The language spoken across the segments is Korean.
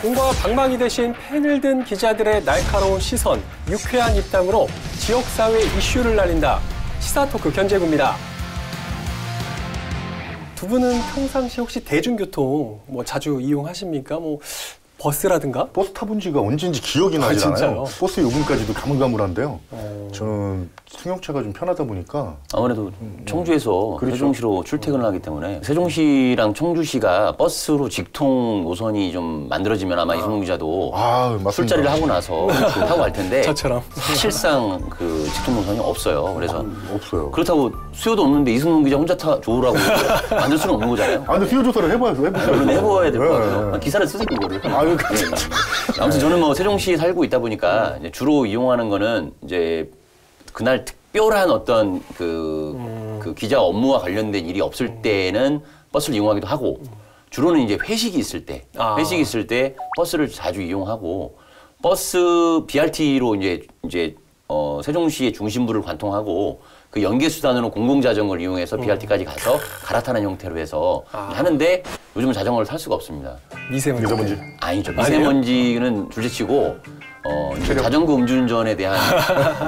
공과 방망이 대신 펜을 든 기자들의 날카로운 시선, 유쾌한 입담으로 지역사회 이슈를 날린다. 시사토크 견제구입니다. 두 분은 평상시 혹시 대중교통 자주 이용하십니까? 버스라든가? 버스 타본 지가 언제인지 기억이 나지 않아요. 버스 요금까지도 가물가물한데요. 저는 승용차가 좀 편하다 보니까 아무래도 청주에서 그렇죠. 세종시로 출퇴근을 하기 때문에 세종시랑 청주시가 버스로 직통 노선이 좀 만들어지면 아마 이승훈 기자도 술자리를 하고 나서 타고 갈 텐데 저처럼 사실상 그 직통 노선이 없어요. 그래서 없어요. 그렇다고 수요도 없는데 이승훈 기자 혼자 좋으라고 만들 수는 없는 거잖아요. 근데 수요 조사를 해보세요. 해봐야 될 것 같아요. 기사를 쓰세요, 이거를. 아무튼 저는 세종시에 살고 있다 보니까 이제 주로 이용하는 거는 이제 그날 특별한 어떤 그 기자 업무와 관련된 일이 없을 때는 버스를 이용하기도 하고 주로는 이제 회식이 있을 때 버스를 자주 이용하고 버스 BRT로 이제 세종시의 중심부를 관통하고 그 연계 수단으로 공공자전거를 이용해서 BRT까지 가서 갈아타는 형태로 해서 하는데 요즘은 자전거를 탈 수가 없습니다. 미세먼지? 아니죠. 미세먼지는 둘째치고 자전거 음주운전에 대한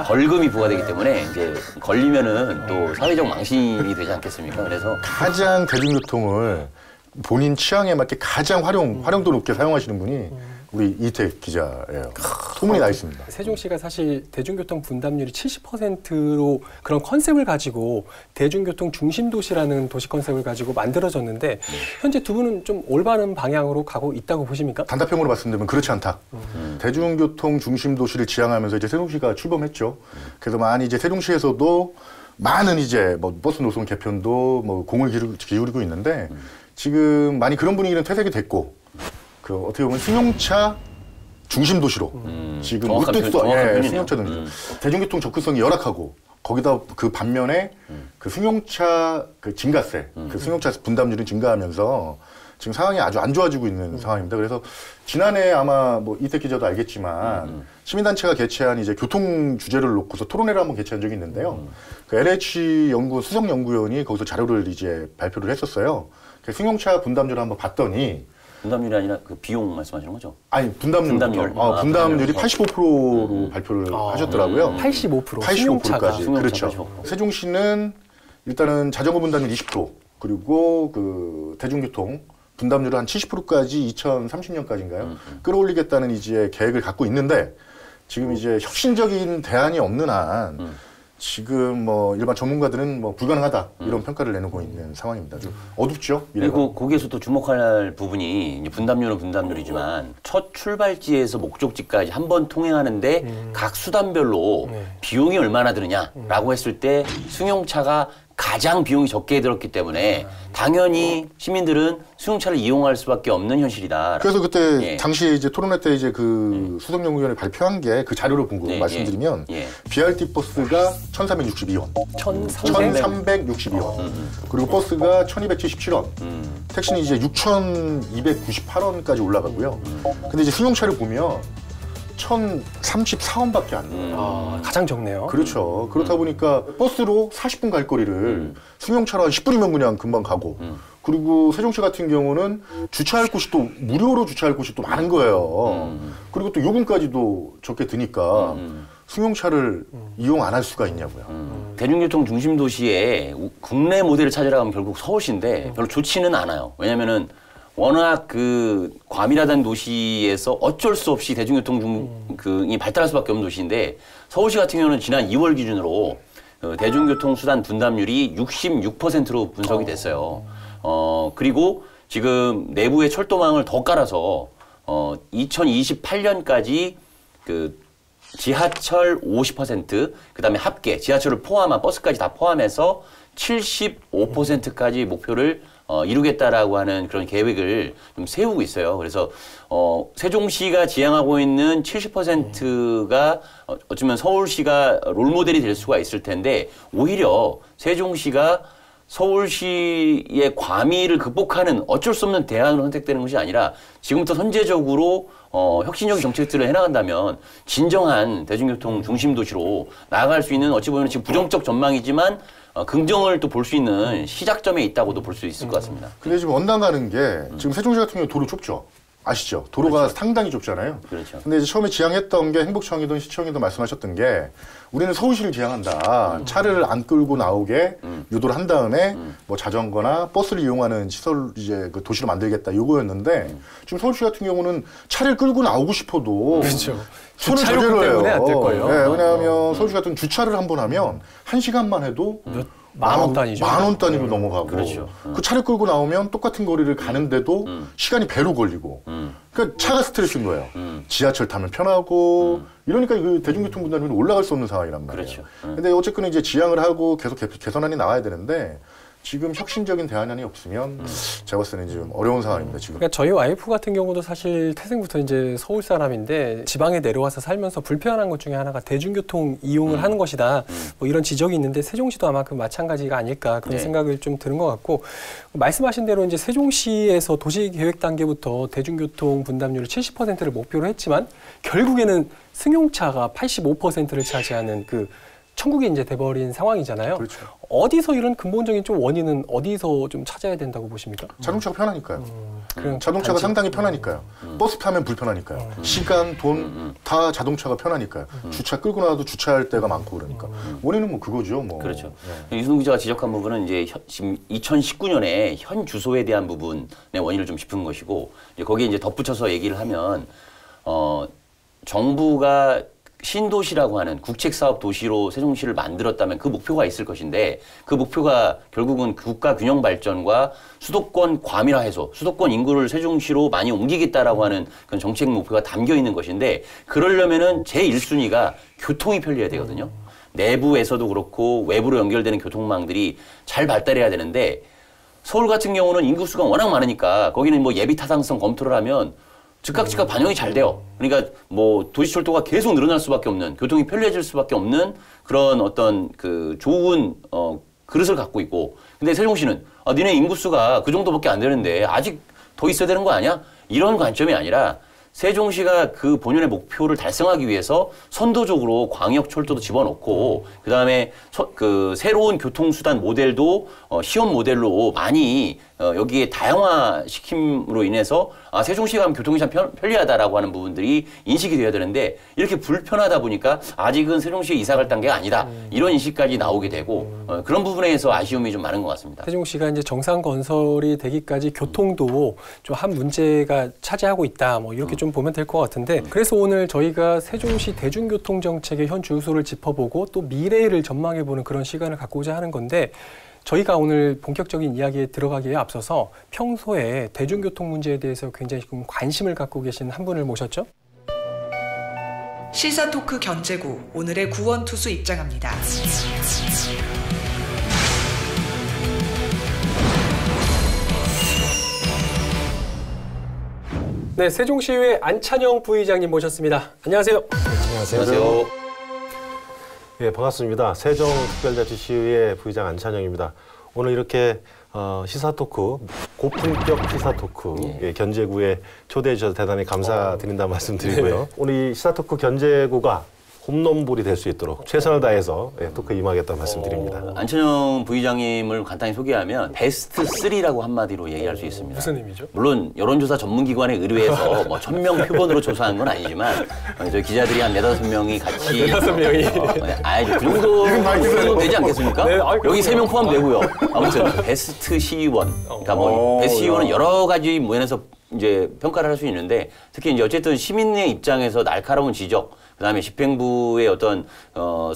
벌금이 부과되기 때문에 이제 걸리면은 또 사회적 망신이 되지 않겠습니까? 그래서 가장 대중교통을 본인 취향에 맞게 가장 활용도 높게 사용하시는 분이 우리 이태 기자예요. 소문이 나 있습니다. 세종시가 사실 대중교통 분담률이 70%로 그런 컨셉을 가지고 대중교통 중심 도시라는 도시 컨셉을 가지고 만들어졌는데 현재 두 분은 좀 올바른 방향으로 가고 있다고 보십니까? 단답형으로 말씀드리면 그렇지 않다. 대중교통 중심 도시를 지향하면서 이제 세종시가 출범했죠. 그래서 많이 이제 세종시에서도 많은 이제 버스 노선 개편도 공을 기울이고 있는데 지금 많이 그런 분위기는 퇴색이 됐고 어떻게 보면 승용차 중심 도시로 지금 승용차 등지 대중교통 접근성이 열악하고 거기다 그 반면에 그 승용차 그 증가세, 그 승용차 분담률이 증가하면서 지금 상황이 아주 안 좋아지고 있는 상황입니다. 그래서 지난해 아마 이태 기자도 알겠지만 시민단체가 개최한 이제 교통 주제를 놓고서 토론회를 한번 개최한 적이 있는데요. 그 LH 수석 연구원이 거기서 자료를 이제 발표를 했었어요. 그 승용차 분담률을 한번 봤더니 분담률이 아니라 그 비용 말씀하시는 거죠? 아니, 분담률. 분담률이 85%로 발표를 하셨더라고요. 85%까지. 그렇죠. 세종시는 일단은 자전거 분담률 20%, 그리고 그 대중교통 분담률을 한 70%까지 2030년까지인가요? 끌어올리겠다는 이제 계획을 갖고 있는데 지금 이제 혁신적인 대안이 없는 한 지금 일반 전문가들은 불가능하다 이런 평가를 내놓고 있는 상황입니다. 좀 어둡죠? 미래가. 그리고 거기에서 또 주목할 부분이 이제 분담률은 분담률이지만 첫 출발지에서 목적지까지 한 번 통행하는데 각 수단별로 비용이 얼마나 드느냐라고 했을 때 승용차가 가장 비용이 적게 들었기 때문에 당연히 시민들은 승용차를 이용할 수밖에 없는 현실이다. 그래서 그때 당시에 이제 토론회 때 이제 그 수석연구위원회 발표한 게 그 자료를 본 거 말씀드리면 BRT 버스가 1,362원, 1,362원, 그리고 버스가 1,277원, 택시는 이제 6,298원까지 올라가고요. 근데 이제 승용차를 보면 1,034원밖에 안 돼요. 가장 적네요. 그렇죠. 그렇다 보니까 버스로 40분 갈 거리를 승용차로 한 10분이면 그냥 금방 가고 그리고 세종시 같은 경우는 주차할 곳이 또 무료로 주차할 곳이 또 많은 거예요. 그리고 또 요금까지도 적게 드니까 승용차를 이용 안 할 수가 있냐고요. 대중교통 중심 도시에 국내 모델을 찾으라 하면 결국 서울시인데 별로 좋지는 않아요. 왜냐면은 워낙 그 과밀하다는 도시에서 어쩔 수 없이 대중교통이 발달할 수밖에 없는 도시인데 서울시 같은 경우는 지난 2월 기준으로 대중교통 수단 분담률이 66%로 분석이 됐어요. 그리고 지금 내부에 철도망을 더 깔아서 2028년까지 그 지하철 50%, 그다음에 합계 지하철을 포함한 버스까지 다 포함해서 75%까지 목표를 이루겠다라고 하는 그런 계획을 좀 세우고 있어요. 그래서 세종시가 지향하고 있는 70%가 어쩌면 서울시가 롤모델이 될 수가 있을 텐데 오히려 세종시가 서울시의 과밀을 극복하는 어쩔 수 없는 대안으로 선택되는 것이 아니라 지금부터 선제적으로 혁신적인 정책들을 해나간다면 진정한 대중교통 중심 도시로 나아갈 수 있는 어찌 보면 지금 부정적 전망이지만 긍정을 또 볼 수 있는 시작점에 있다고도 볼 수 있을 것 같습니다. 근데 지금 원당 가는 게 지금 세종시 같은 경우 도로 좁죠. 아시죠? 도로가 그렇죠. 상당히 좁잖아요. 그렇죠. 근데 이제 처음에 지향했던 게 행복청이든 시청이든 말씀하셨던 게 우리는 서울시를 지향한다. 차를 안 끌고 나오게 유도를 한 다음에 뭐 자전거나 버스를 이용하는 시설 이제 그 도시로 만들겠다 요거였는데 지금 서울시 같은 경우는 차를 끌고 나오고 싶어도 그렇죠. 손을 주차료 저질러요. 때문에 안 될 거예요. 네, 왜냐하면 서울시 같은 주차를 한 번 하면 1시간만 해도 만 원 단위죠. 10,000원 단위로 넘어가고 그렇죠. 그 차를 끌고 나오면 똑같은 거리를 가는데도 시간이 배로 걸리고 그러니까 차가 스트레스인 거예요. 지하철 타면 편하고 이러니까 그 대중교통 분담률이 올라갈 수 없는 상황이란 말이에요. 그렇죠. 근데 어쨌든 이제 지향을 하고 계속 개선안이 나와야 되는데 지금 혁신적인 대안이 없으면 제가 봤을 때는 지금 어려운 상황입니다. 지금. 그러니까 저희 와이프 같은 경우도 사실 태생부터 이제 서울 사람인데 지방에 내려와서 살면서 불편한 것 중에 하나가 대중교통 이용을 하는 것이다. 뭐 이런 지적이 있는데 세종시도 아마 그 마찬가지가 아닐까 그런 네. 생각을 좀 드는 것 같고 말씀하신 대로 이제 세종시에서 도시계획 단계부터 대중교통 분담률을 70%를 목표로 했지만 결국에는 승용차가 85%를 차지하는 그 천국이 이제 돼버린 상황이잖아요. 그렇죠. 어디서 이런 근본적인 좀 원인은 어디서 좀 찾아야 된다고 보십니까? 자동차가 편하니까요. 그냥 자동차가 단지- 상당히 편하니까요. 버스 타면 불편하니까요. 시간, 돈 다 자동차가 편하니까요. 주차 끌고 나와도 주차할 때가 많고 그러니까. 원인은 뭐 그거죠. 뭐. 그렇죠. 네. 유승 기자가 지적한 부분은 이제 지금 2019년에 현 주소에 대한 부분의 원인을 좀 짚은 것이고 이제 거기에 이제 덧붙여서 얘기를 하면 정부가 신도시라고 하는 국책사업 도시로 세종시를 만들었다면 그 목표가 있을 것인데 그 목표가 결국은 국가 균형 발전과 수도권 과밀화 해소, 수도권 인구를 세종시로 많이 옮기겠다라고 하는 그런 정책 목표가 담겨 있는 것인데 그러려면은 제1순위가 교통이 편리해야 되거든요. 내부에서도 그렇고 외부로 연결되는 교통망들이 잘 발달해야 되는데 서울 같은 경우는 인구수가 워낙 많으니까 거기는 뭐 예비 타당성 검토를 하면 즉각 반영이 잘 돼요. 그러니까 뭐 도시철도가 계속 늘어날 수밖에 없는 교통이 편리해질 수밖에 없는 그런 어떤 그 좋은 그릇을 갖고 있고 근데 세종시는 니네 인구수가 그 정도밖에 안 되는데 아직 더 있어야 되는 거 아니야? 이런 관점이 아니라 세종시가 그 본연의 목표를 달성하기 위해서 선도적으로 광역철도도 집어넣고 그다음에 그 새로운 교통수단 모델도 시험 모델로 많이 여기에 다양화시킴으로 인해서 세종시가 하면 교통이 참 편리하다라고 하는 부분들이 인식이 돼야 되는데 이렇게 불편하다 보니까 아직은 세종시에 이사 갈 단계가 아니다. 이런 인식까지 나오게 되고 그런 부분에서 아쉬움이 좀 많은 것 같습니다. 세종시가 이제 정상 건설이 되기까지 교통도 좀 한 문제가 차지하고 있다. 뭐 이렇게 좀 보면 될 것 같은데 그래서 오늘 저희가 세종시 대중교통 정책의 현 주소를 짚어보고 또 미래를 전망해보는 그런 시간을 갖고자 하는 건데 저희가 오늘 본격적인 이야기에 들어가기에 앞서서 평소에 대중교통 문제에 대해서 굉장히 좀 관심을 갖고 계신 한 분을 모셨죠. 시사토크 견제구 오늘의 구원투수 입장합니다. 네, 세종시의회 안찬영 부의장님 모셨습니다. 안녕하세요. 안녕하세요. 예, 반갑습니다. 세종특별자치시의회 부의장 안찬영입니다. 오늘 이렇게 시사토크, 고품격 시사토크 예, 견제구에 초대해 주셔서 대단히 감사드린다는 말씀드리고요. 오늘 이 시사토크 견제구가 홈런볼이 될 수 있도록 최선을 다해서 예, 토크에 임하겠다는 말씀드립니다. 안찬영 부의장님을 간단히 소개하면 베스트 3라고 한마디로 얘기할 수 있습니다. 무슨 의미죠? 물론 여론조사 전문기관에 의뢰해서 뭐 1,000명 표본으로 조사한 건 아니지만 저희 기자들이 한 4-5명이 같이 4-5명이 그 정도 되지 않겠습니까? 네, 여기 3명 포함되고요. 아무튼 베스트 시의원 그러니까 뭐 베스트 시의원은 여러 가지 면에서 이제 평가를 할 수 있는데 특히 이제 어쨌든 시민의 입장에서 날카로운 지적 그다음에 집행부의 어떤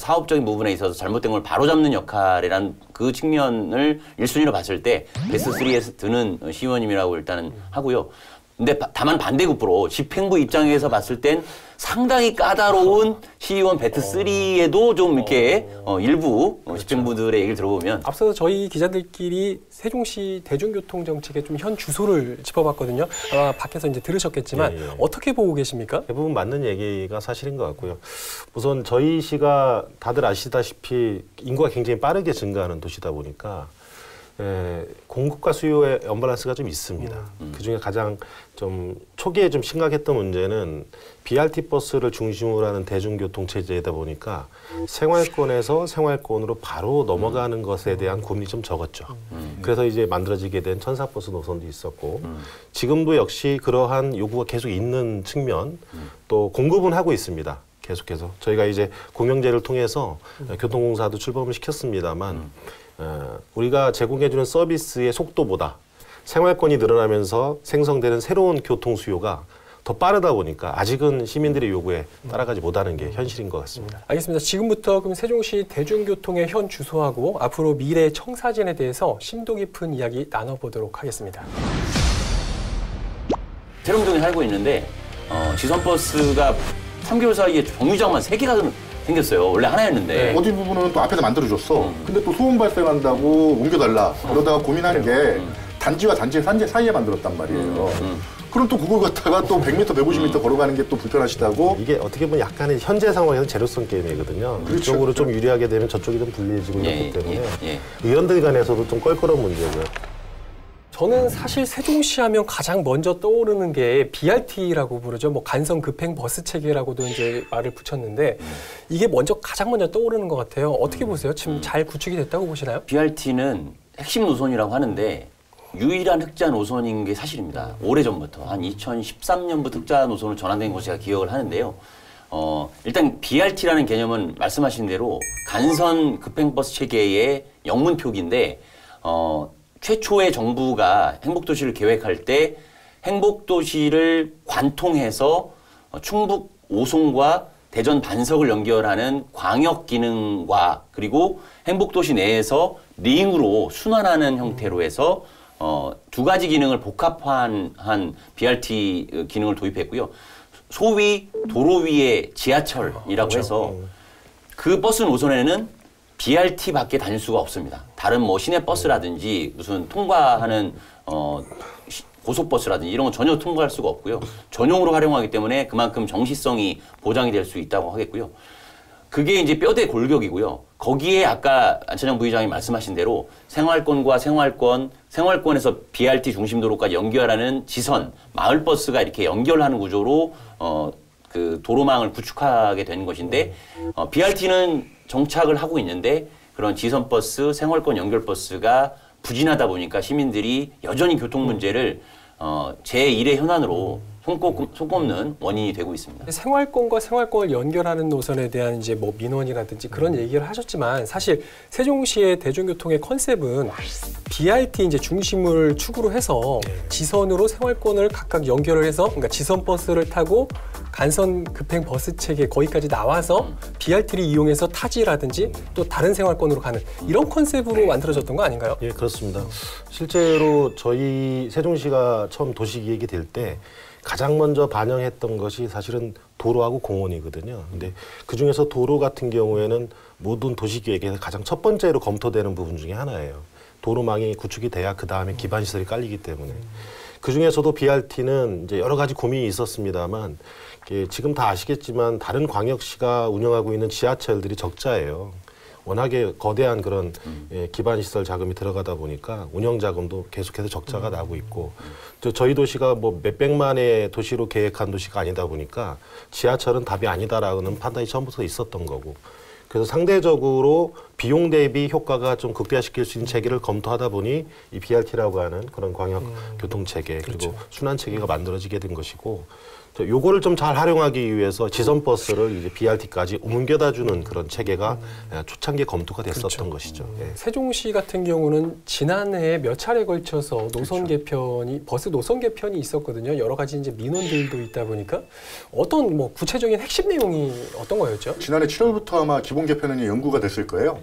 사업적인 부분에 있어서 잘못된 걸 바로잡는 역할이란 그 측면을 1순위로 봤을 때 베스트 3에서 드는 시의원님이라고 일단은 하고요. 근데 다만 반대급부로 집행부 입장에서 봤을 땐 상당히 까다로운 시의원 베스트 3에도 좀 이렇게 일부 집행부들의 얘기를 들어보면 앞서서 저희 기자들끼리 세종시 대중교통 정책의 좀 현 주소를 짚어봤거든요. 아마 밖에서 이제 들으셨겠지만 예, 예. 어떻게 보고 계십니까? 대부분 맞는 얘기가 사실인 것 같고요. 우선 저희 시가 다들 아시다시피 인구가 굉장히 빠르게 증가하는 도시다 보니까 공급과 수요의 언밸런스가 좀 있습니다. 그중에 가장 좀 초기에 좀 심각했던 문제는 BRT 버스를 중심으로 하는 대중교통 체제이다 보니까 생활권에서 생활권으로 바로 넘어가는 것에 대한 고민이 좀 적었죠. 그래서 이제 만들어지게 된 천사버스 노선도 있었고 지금도 역시 그러한 요구가 계속 있는 측면 또 공급은 하고 있습니다. 계속해서 저희가 이제 공영제를 통해서 교통공사도 출범을 시켰습니다만 우리가 제공해주는 서비스의 속도보다 생활권이 늘어나면서 생성되는 새로운 교통 수요가 더 빠르다 보니까 아직은 시민들의 요구에 따라가지 못하는 게 현실인 것 같습니다. 알겠습니다. 지금부터 그럼 세종시 대중교통의 현 주소하고 앞으로 미래 청사진에 대해서 심도 깊은 이야기 나눠보도록 하겠습니다. 세종동에 살고 있는데 지선버스가 3개월 사이에 정류장만 3개가 생겼어요. 원래 하나였는데. 어디 부분은 또 앞에서 만들어줬어. 근데 또 소음 발생한다고 옮겨달라. 그러다가 고민하는 게 단지와 단지 사이에 만들었단 말이에요. 그럼 또 그걸 갖다가 또 100m, 150m 걸어가는 게 또 불편하시다고? 이게 어떻게 보면 약간의 현재 상황에서는 제로섬 게임이거든요. 그렇죠. 이쪽으로 좀 유리하게 되면 저쪽이 좀 불리해지고 이렇기 때문에 예. 의원들 간에서도 좀 껄끄러운 문제고요. 저는 사실 세종시 하면 가장 먼저 떠오르는 게 BRT라고 부르죠. 뭐 간선 급행 버스 체계라고도 이제 말을 붙였는데 이게 가장 먼저 떠오르는 것 같아요. 어떻게 보세요? 지금 잘 구축이 됐다고 보시나요? BRT는 핵심 노선이라고 하는데 유일한 흑자 노선인 게 사실입니다. 오래전부터 한 2013년부터 흑자 노선으로 전환된 것을 제가 기억을 하는데요. 일단 BRT라는 개념은 말씀하신 대로 간선 급행버스 체계의 영문 표기인데 최초의 정부가 행복도시를 계획할 때 행복도시를 관통해서 충북 오송과 대전 반석을 연결하는 광역 기능과 그리고 행복도시 내에서 링으로 순환하는 형태로 해서 두 가지 기능을 복합한 BRT 기능을 도입했고요. 소위 도로 위의 지하철이라고 그렇죠. 해서 그 버스 노선에는 BRT밖에 다닐 수가 없습니다. 다른 뭐 시내버스라든지 무슨 통과하는 고속버스라든지 이런 건 전혀 통과할 수가 없고요. 전용으로 활용하기 때문에 그만큼 정시성이 보장이 될 수 있다고 하겠고요. 그게 이제 뼈대 골격이고요. 거기에 아까 안찬영 부의장이 말씀하신 대로 생활권과 생활권에서 BRT 중심도로까지 연결하는 지선, 마을버스가 이렇게 연결하는 구조로 그 도로망을 구축하게 된 것인데 BRT는 정착을 하고 있는데 그런 지선버스, 생활권 연결버스가 부진하다 보니까 시민들이 여전히 교통 문제를 제1의 현안으로 손꼽는 원인이 되고 있습니다. 생활권과 생활권을 연결하는 노선에 대한 이제 뭐 민원이라든지 그런 얘기를 하셨지만 사실 세종시의 대중교통의 컨셉은 BRT 이제 중심을 축으로 해서 지선으로 생활권을 각각 연결을 해서 그러니까 지선 버스를 타고 간선 급행 버스 체계 거기까지 나와서 BRT를 이용해서 타지라든지 또 다른 생활권으로 가는 이런 컨셉으로 만들어졌던 거 아닌가요? 예, 그렇습니다. 실제로 저희 세종시가 처음 도시기획이 될 때 가장 먼저 반영했던 것이 사실은 도로하고 공원이거든요. 근데 그중에서 도로 같은 경우에는 모든 도시계획에서 가장 첫 번째로 검토되는 부분 중에 하나예요. 도로망이 구축이 돼야 그 다음에 기반시설이 깔리기 때문에. 그중에서도 BRT는 이제 여러 가지 고민이 있었습니다만 지금 다 아시겠지만 다른 광역시가 운영하고 있는 지하철들이 적자예요. 워낙에 거대한 그런 기반시설 자금이 들어가다 보니까 운영 자금도 계속해서 적자가 나고 있고 저희 도시가 뭐 몇백만의 도시로 계획한 도시가 아니다 보니까 지하철은 답이 아니다라는 판단이 처음부터 있었던 거고 그래서 상대적으로 비용 대비 효과가 좀 극대화시킬 수 있는 체계를 검토하다 보니 이 BRT라고 하는 그런 광역 교통 체계 그리고 그렇죠. 순환 체계가 만들어지게 된 것이고 요거를 좀 잘 활용하기 위해서 지선 버스를 이제 BRT까지 옮겨다 주는 그런 체계가 초창기에 검토가 됐었던 것이죠. 예. 세종시 같은 경우는 지난해 몇 차례 걸쳐서 노선 개편이 버스 노선 개편이 있었거든요. 여러 가지 이제 민원들도 있다 보니까 어떤 뭐 구체적인 핵심 내용이 어떤 거였죠? 지난해 7월부터 아마 기본 개편안이 연구가 됐을 거예요.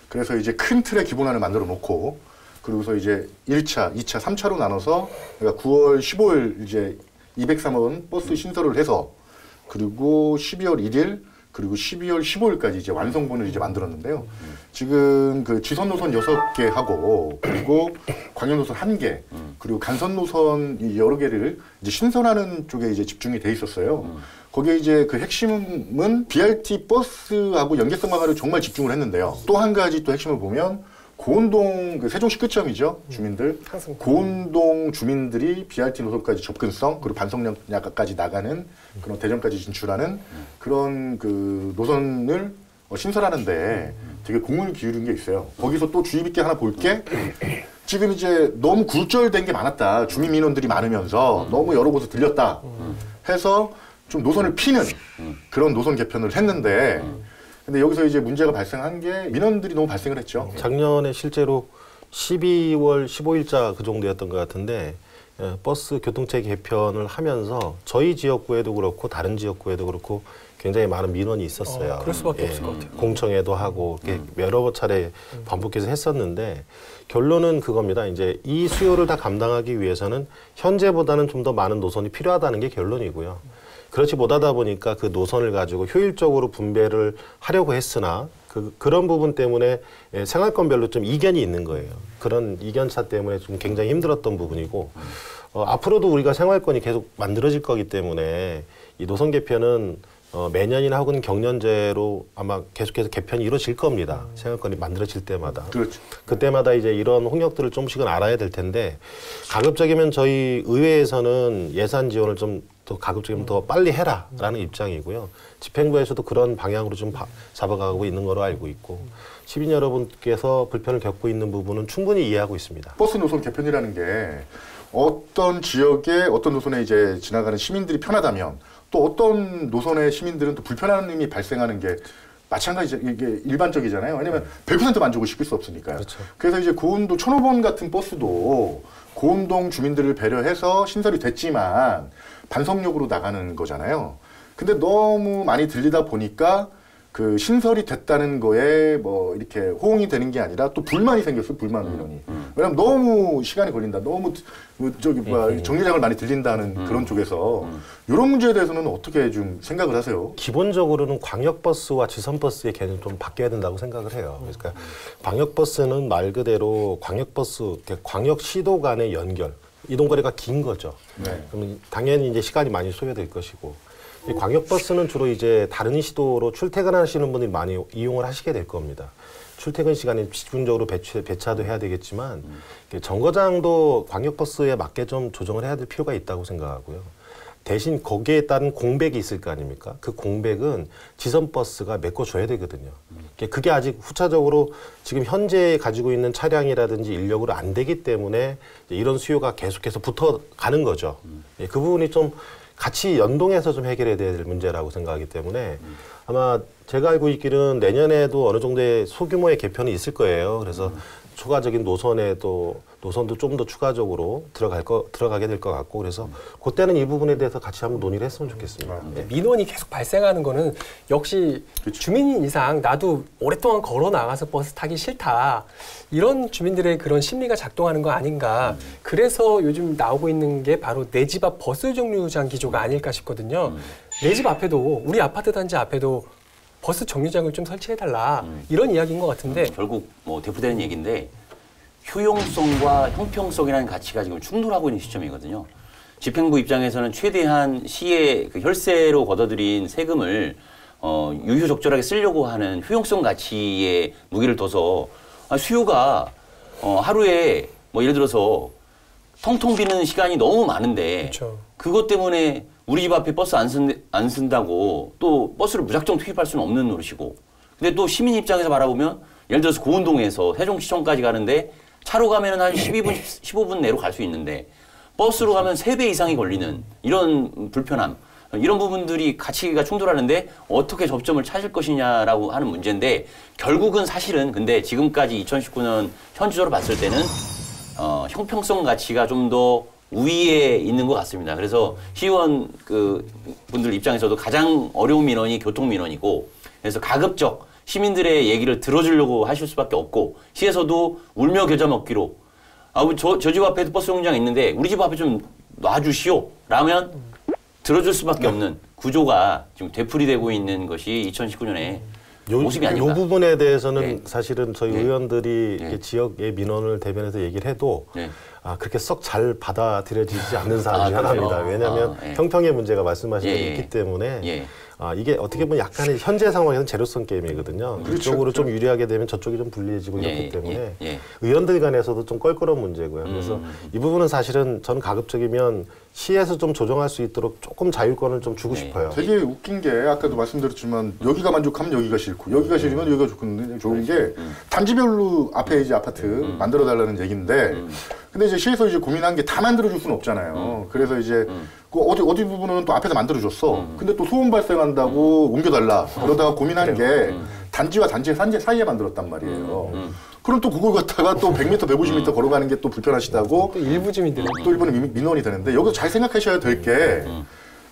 그래서 이제 큰 틀의 기본안을 만들어 놓고 그리고서 이제 1차, 2차, 3차로 나눠서 그러니까 9월 15일 이제 203원 버스 신설을 해서 그리고 12월 1일 그리고 12월 15일까지 이제 완성본을 이제 만들었는데요. 지금 그 지선 노선 6개 하고 그리고 광역 노선 1개 그리고 간선 노선 여러 개를 이제 신설하는 쪽에 이제 집중이 돼 있었어요. 거기에 이제 그 핵심은 BRT 버스하고 연계성 강화를 정말 집중을 했는데요. 또 한 가지 또 핵심을 보면 고운동 그 세종시 끝점이죠 주민들. 항상 고운동 주민들이 BRT 노선까지 접근성 그리고 반성역까지 나가는 그런 대전까지 진출하는 그런 그 노선을 신설하는데 되게 공을 기울인 게 있어요. 거기서 또 주의 깊게 하나 볼 게 지금 이제 너무 굴절된 게 많았다. 주민 민원들이 많으면서 너무 여러 곳에 들렸다 해서 좀 노선을 피는 그런 노선 개편을 했는데 근데 여기서 이제 문제가 발생한 게 민원들이 너무 발생을 했죠. 작년에 실제로 12월 15일자 그 정도였던 것 같은데 버스 교통체 개편을 하면서 저희 지역구에도 그렇고 다른 지역구에도 그렇고 굉장히 많은 민원이 있었어요. 그럴 수밖에 없을 것 같아요. 공청회도 하고 이렇게 여러 차례 반복해서 했었는데 결론은 그겁니다. 이제 이 수요를 다 감당하기 위해서는 현재보다는 좀 더 많은 노선이 필요하다는 게 결론이고요. 그렇지 못하다 보니까 그 노선을 가지고 효율적으로 분배를 하려고 했으나 그런 부분 때문에 생활권별로 좀 이견이 있는 거예요. 그런 이견차 때문에 좀 굉장히 힘들었던 부분이고 앞으로도 우리가 생활권이 계속 만들어질 거기 때문에 이 노선 개편은 매년이나 혹은 경년제로 아마 계속해서 개편이 이루어질 겁니다. 생활권이 만들어질 때마다. 그렇죠. 그때마다 이제 이런 홍역들을 조금씩은 알아야 될 텐데 가급적이면 저희 의회에서는 예산 지원을 좀 더 가급적이면 더 빨리 해라라는 입장이고요. 집행부에서도 그런 방향으로 좀 잡아가고 있는 거로 알고 있고 시민 여러분께서 불편을 겪고 있는 부분은 충분히 이해하고 있습니다. 버스 노선 개편이라는 게 어떤 지역에 어떤 노선에 이제 지나가는 시민들이 편하다면 또 어떤 노선의 시민들은 또 불편함이 발생하는 게 마찬가지 이게 일반적이잖아요. 왜냐면 100% 만족을 시킬 수 없으니까요. 그렇죠. 그래서 이제 고운동 1005번 같은 버스도 고운동 주민들을 배려해서 신설이 됐지만 반성역으로 나가는 거잖아요. 근데 너무 많이 들리다 보니까 그 신설이 됐다는 거에 뭐 이렇게 호응이 되는 게 아니라 또 불만이 생겼어요. 불만 민원이. 왜냐면 너무 시간이 걸린다. 너무 저기 정류장을 많이 들린다는 그런 쪽에서 이런 문제에 대해서는 어떻게 좀 생각을 하세요? 기본적으로는 광역버스와 지선버스의 개념이 좀 바뀌어야 된다고 생각을 해요. 그러니까 광역버스는 말 그대로 광역버스, 광역시도 간의 연결, 이동거리가 긴 거죠. 네. 그러면 당연히 이제 시간이 많이 소요될 것이고 이 광역버스는 주로 이제 다른 시도로 출퇴근하시는 분들이 많이 이용을 하시게 될 겁니다. 출퇴근 시간에 집중적으로 배차도 해야 되겠지만 정거장도 광역버스에 맞게 좀 조정을 해야 될 필요가 있다고 생각하고요. 대신 거기에 따른 공백이 있을 거 아닙니까? 그 공백은 지선버스가 메꿔줘야 되거든요. 그게 아직 후차적으로 지금 현재 가지고 있는 차량이라든지 인력으로 안 되기 때문에 이런 수요가 계속해서 붙어가는 거죠. 그 부분이 좀 같이 연동해서 좀 해결해야 될 문제라고 생각하기 때문에 아마 제가 알고 있기는 내년에도 어느 정도의 소규모의 개편이 있을 거예요. 그래서 추가적인 노선도 좀 더 추가적으로 들어가게 될 것 같고 그래서 그때는 이 부분에 대해서 같이 한번 논의를 했으면 좋겠습니다. 네. 민원이 계속 발생하는 거는 역시 그렇죠. 주민인 이상 나도 오랫동안 걸어 나가서 버스 타기 싫다. 이런 주민들의 그런 심리가 작동하는 거 아닌가. 그래서 요즘 나오고 있는 게 바로 내 집 앞 버스 정류장 기조가 아닐까 싶거든요. 내 집 앞에도 우리 아파트 단지 앞에도 버스 정류장을 좀 설치해달라. 이런 이야기인 것 같은데 결국 뭐 대표되는 얘기인데 효용성과 형평성이라는 가치가 지금 충돌하고 있는 시점이거든요. 집행부 입장에서는 최대한 시의 그 혈세로 걷어들인 세금을 유효적절하게 쓰려고 하는 효용성 가치에 무게를 둬서 수요가 하루에 뭐 예를 들어서 텅텅 비는 시간이 너무 많은데 그렇죠. 그것 때문에 우리 집 앞에 버스 안 쓴다고 또 버스를 무작정 투입할 수는 없는 노릇이고 근데 또 시민 입장에서 바라보면 예를 들어서 고운동에서 세종시청까지 가는데 차로 가면 한 12분, 15분 내로 갈 수 있는데 버스로 가면 3배 이상이 걸리는 이런 불편함 이런 부분들이 가치가 충돌하는데 어떻게 접점을 찾을 것이냐라고 하는 문제인데 결국은 사실은 근데 지금까지 2019년 현지적으로 봤을 때는 형평성 가치가 좀 더 우위에 있는 것 같습니다. 그래서 시의원 분들 입장에서도 가장 어려운 민원이 교통 민원이고 그래서 가급적 시민들의 얘기를 들어주려고 하실 수밖에 없고 시에서도 울며 겨자 먹기로 저 집 앞에도 버스 정류장 있는데 우리 집 앞에 좀 놔주시오 라면 들어줄 수밖에 없는 구조가 지금 되풀이되고 있는 것이 2019년에 모습이 아닌가. 이 부분에 대해서는 네. 사실은 저희 네. 의원들이 네. 지역의 민원을 대변해서 얘기를 해도 네. 그렇게 썩 잘 받아들여지지 않는 사람 중에 하나입니다. 왜냐하면 예. 형평의 문제가 말씀하신 대로 예, 예. 있기 때문에 예. 이게 어떻게 보면 약간의 현재 상황에서는 제로성 게임이거든요. 이쪽으로 좀 유리하게 되면 저쪽이 좀 불리해지고 예, 이렇기 때문에 예. 의원들 간에서도 좀 껄끄러운 문제고요. 그래서 이 부분은 사실은 저는 가급적이면 시에서 좀 조정할 수 있도록 조금 자율권을 좀 주고 싶어요. 되게 웃긴 게 아까도 말씀드렸지만 여기가 만족하면 여기가 싫고 여기가 싫으면 여기가 좋은 게 단지별로 앞에 이제 아파트 만들어 달라는 얘기인데 근데 이제 시에서 이제 고민한 게 다 만들어 줄 수는 없잖아요. 그래서 이제 그 어디 부분은 또 앞에서 만들어 줬어. 근데 또 소음 발생한다고 옮겨달라. 그러다가 고민한 게 단지와 단지 사이에 만들었단 말이에요. 그럼 또 그걸 갖다가 또 100m, 150m 걸어가는 게 또 불편하시다고 또 일부 주민들은 또 일본은 민원이 되는데 여기서 잘 생각하셔야 될 게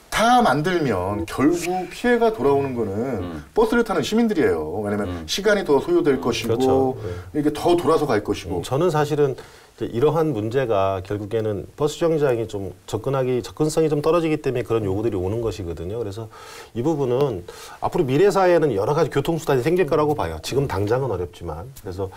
다 만들면 결국 피해가 돌아오는 거는 버스를 타는 시민들이에요. 왜냐면 시간이 더 소요될 것이고 그렇죠. 이게 더 돌아서 갈 것이고. 저는 사실은 이러한 문제가 결국에는 버스 정류장이 좀 접근성이 좀 떨어지기 때문에 그런 요구들이 오는 것이거든요. 그래서 이 부분은 앞으로 미래 사회에는 여러 가지 교통수단이 생길 거라고 봐요. 지금 당장은 어렵지만. 그래서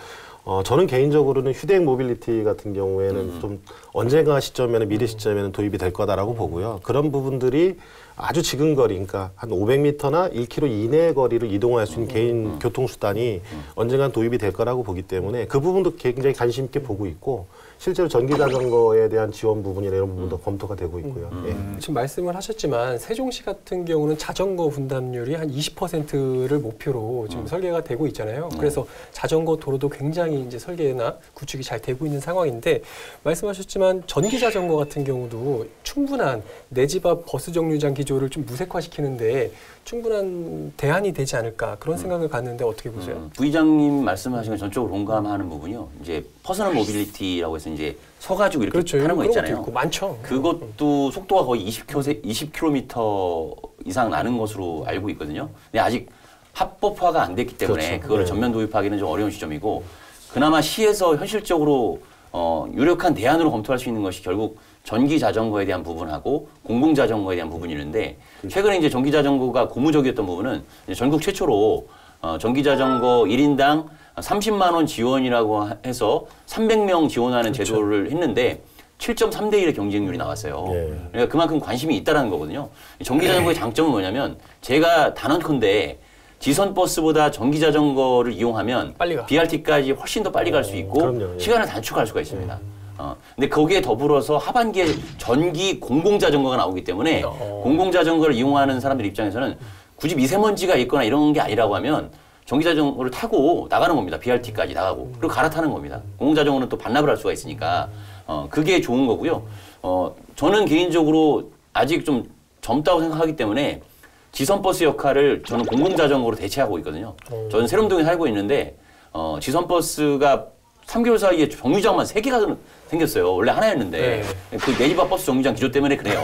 저는 개인적으로는 휴대용 모빌리티 같은 경우에는 좀 언젠가 시점에는 미래 시점에는 도입이 될 거다라고 보고요. 그런 부분들이 아주 지근 거리, 그러니까 한 500m나 1km 이내의 거리를 이동할 수 있는 개인 교통수단이 언젠간 도입이 될 거라고 보기 때문에 그 부분도 굉장히 관심 있게 보고 있고 실제로 전기 자전거에 대한 지원 부분이나 이런 부분도 검토가 되고 있고요. 예. 지금 말씀을 하셨지만 세종시 같은 경우는 자전거 분담률이 한 20%를 목표로 지금 설계가 되고 있잖아요. 그래서 자전거 도로도 굉장히 이제 설계나 구축이 잘 되고 있는 상황인데 말씀하셨지만 전기 자전거 같은 경우도 충분한 내 집 앞 버스 정류장 기조를 좀 무색화시키는데 충분한 대안이 되지 않을까 그런 생각을 갖는데 어떻게 보세요? 부의장님 말씀하신 건 전적으로 공감하는 부분이요. 이제 퍼스널 모빌리티라고 해서 이제 서가지고 이렇게 그렇죠. 하는 거 그런 있잖아요. 것도 있고 많죠. 그것도 속도가 거의 20km 이상 나는 것으로 알고 있거든요. 근데 아직 합법화가 안 됐기 때문에 그렇죠. 그거를 네. 전면 도입하기는 좀 어려운 시점이고 그나마 시에서 현실적으로 유력한 대안으로 검토할 수 있는 것이 결국 전기 자전거에 대한 부분하고 공공 자전거에 대한 부분이 있는데 최근에 이제 전기 자전거가 고무적이었던 부분은 이제 전국 최초로 전기 자전거 1인당 30만 원 지원이라고 해서 300명 지원하는 그렇죠. 제도를 했는데 7.3대 1의 경쟁률이 나왔어요. 예. 그러니까 그만큼 관심이 있다라는 거거든요. 전기 자전거의 장점은 뭐냐면 제가 단언컨대 지선 버스보다 전기 자전거를 이용하면 빨리 가. BRT까지 훨씬 더 빨리 갈 수 있고 그럼요. 예. 시간을 단축할 수가 있습니다. 근데 거기에 더불어서 하반기에 전기 공공 자전거가 나오기 때문에 공공 자전거를 이용하는 사람들 입장에서는 굳이 미세먼지가 있거나 이런 게 아니라고 하면 전기 자전거를 타고 나가는 겁니다. BRT까지 나가고 그리고 갈아타는 겁니다. 공공 자전거는 또 반납을 할 수가 있으니까 그게 좋은 거고요. 저는 개인적으로 아직 좀 젊다고 생각하기 때문에 지선버스 역할을 저는 공공자전거로 대체하고 있거든요. 저는 세롬동에 살고 있는데 지선버스가 3개월 사이에 정류장만 3개가 생겼어요. 원래 하나였는데 그 내 집 앞 버스 정류장 기조 때문에 그래요.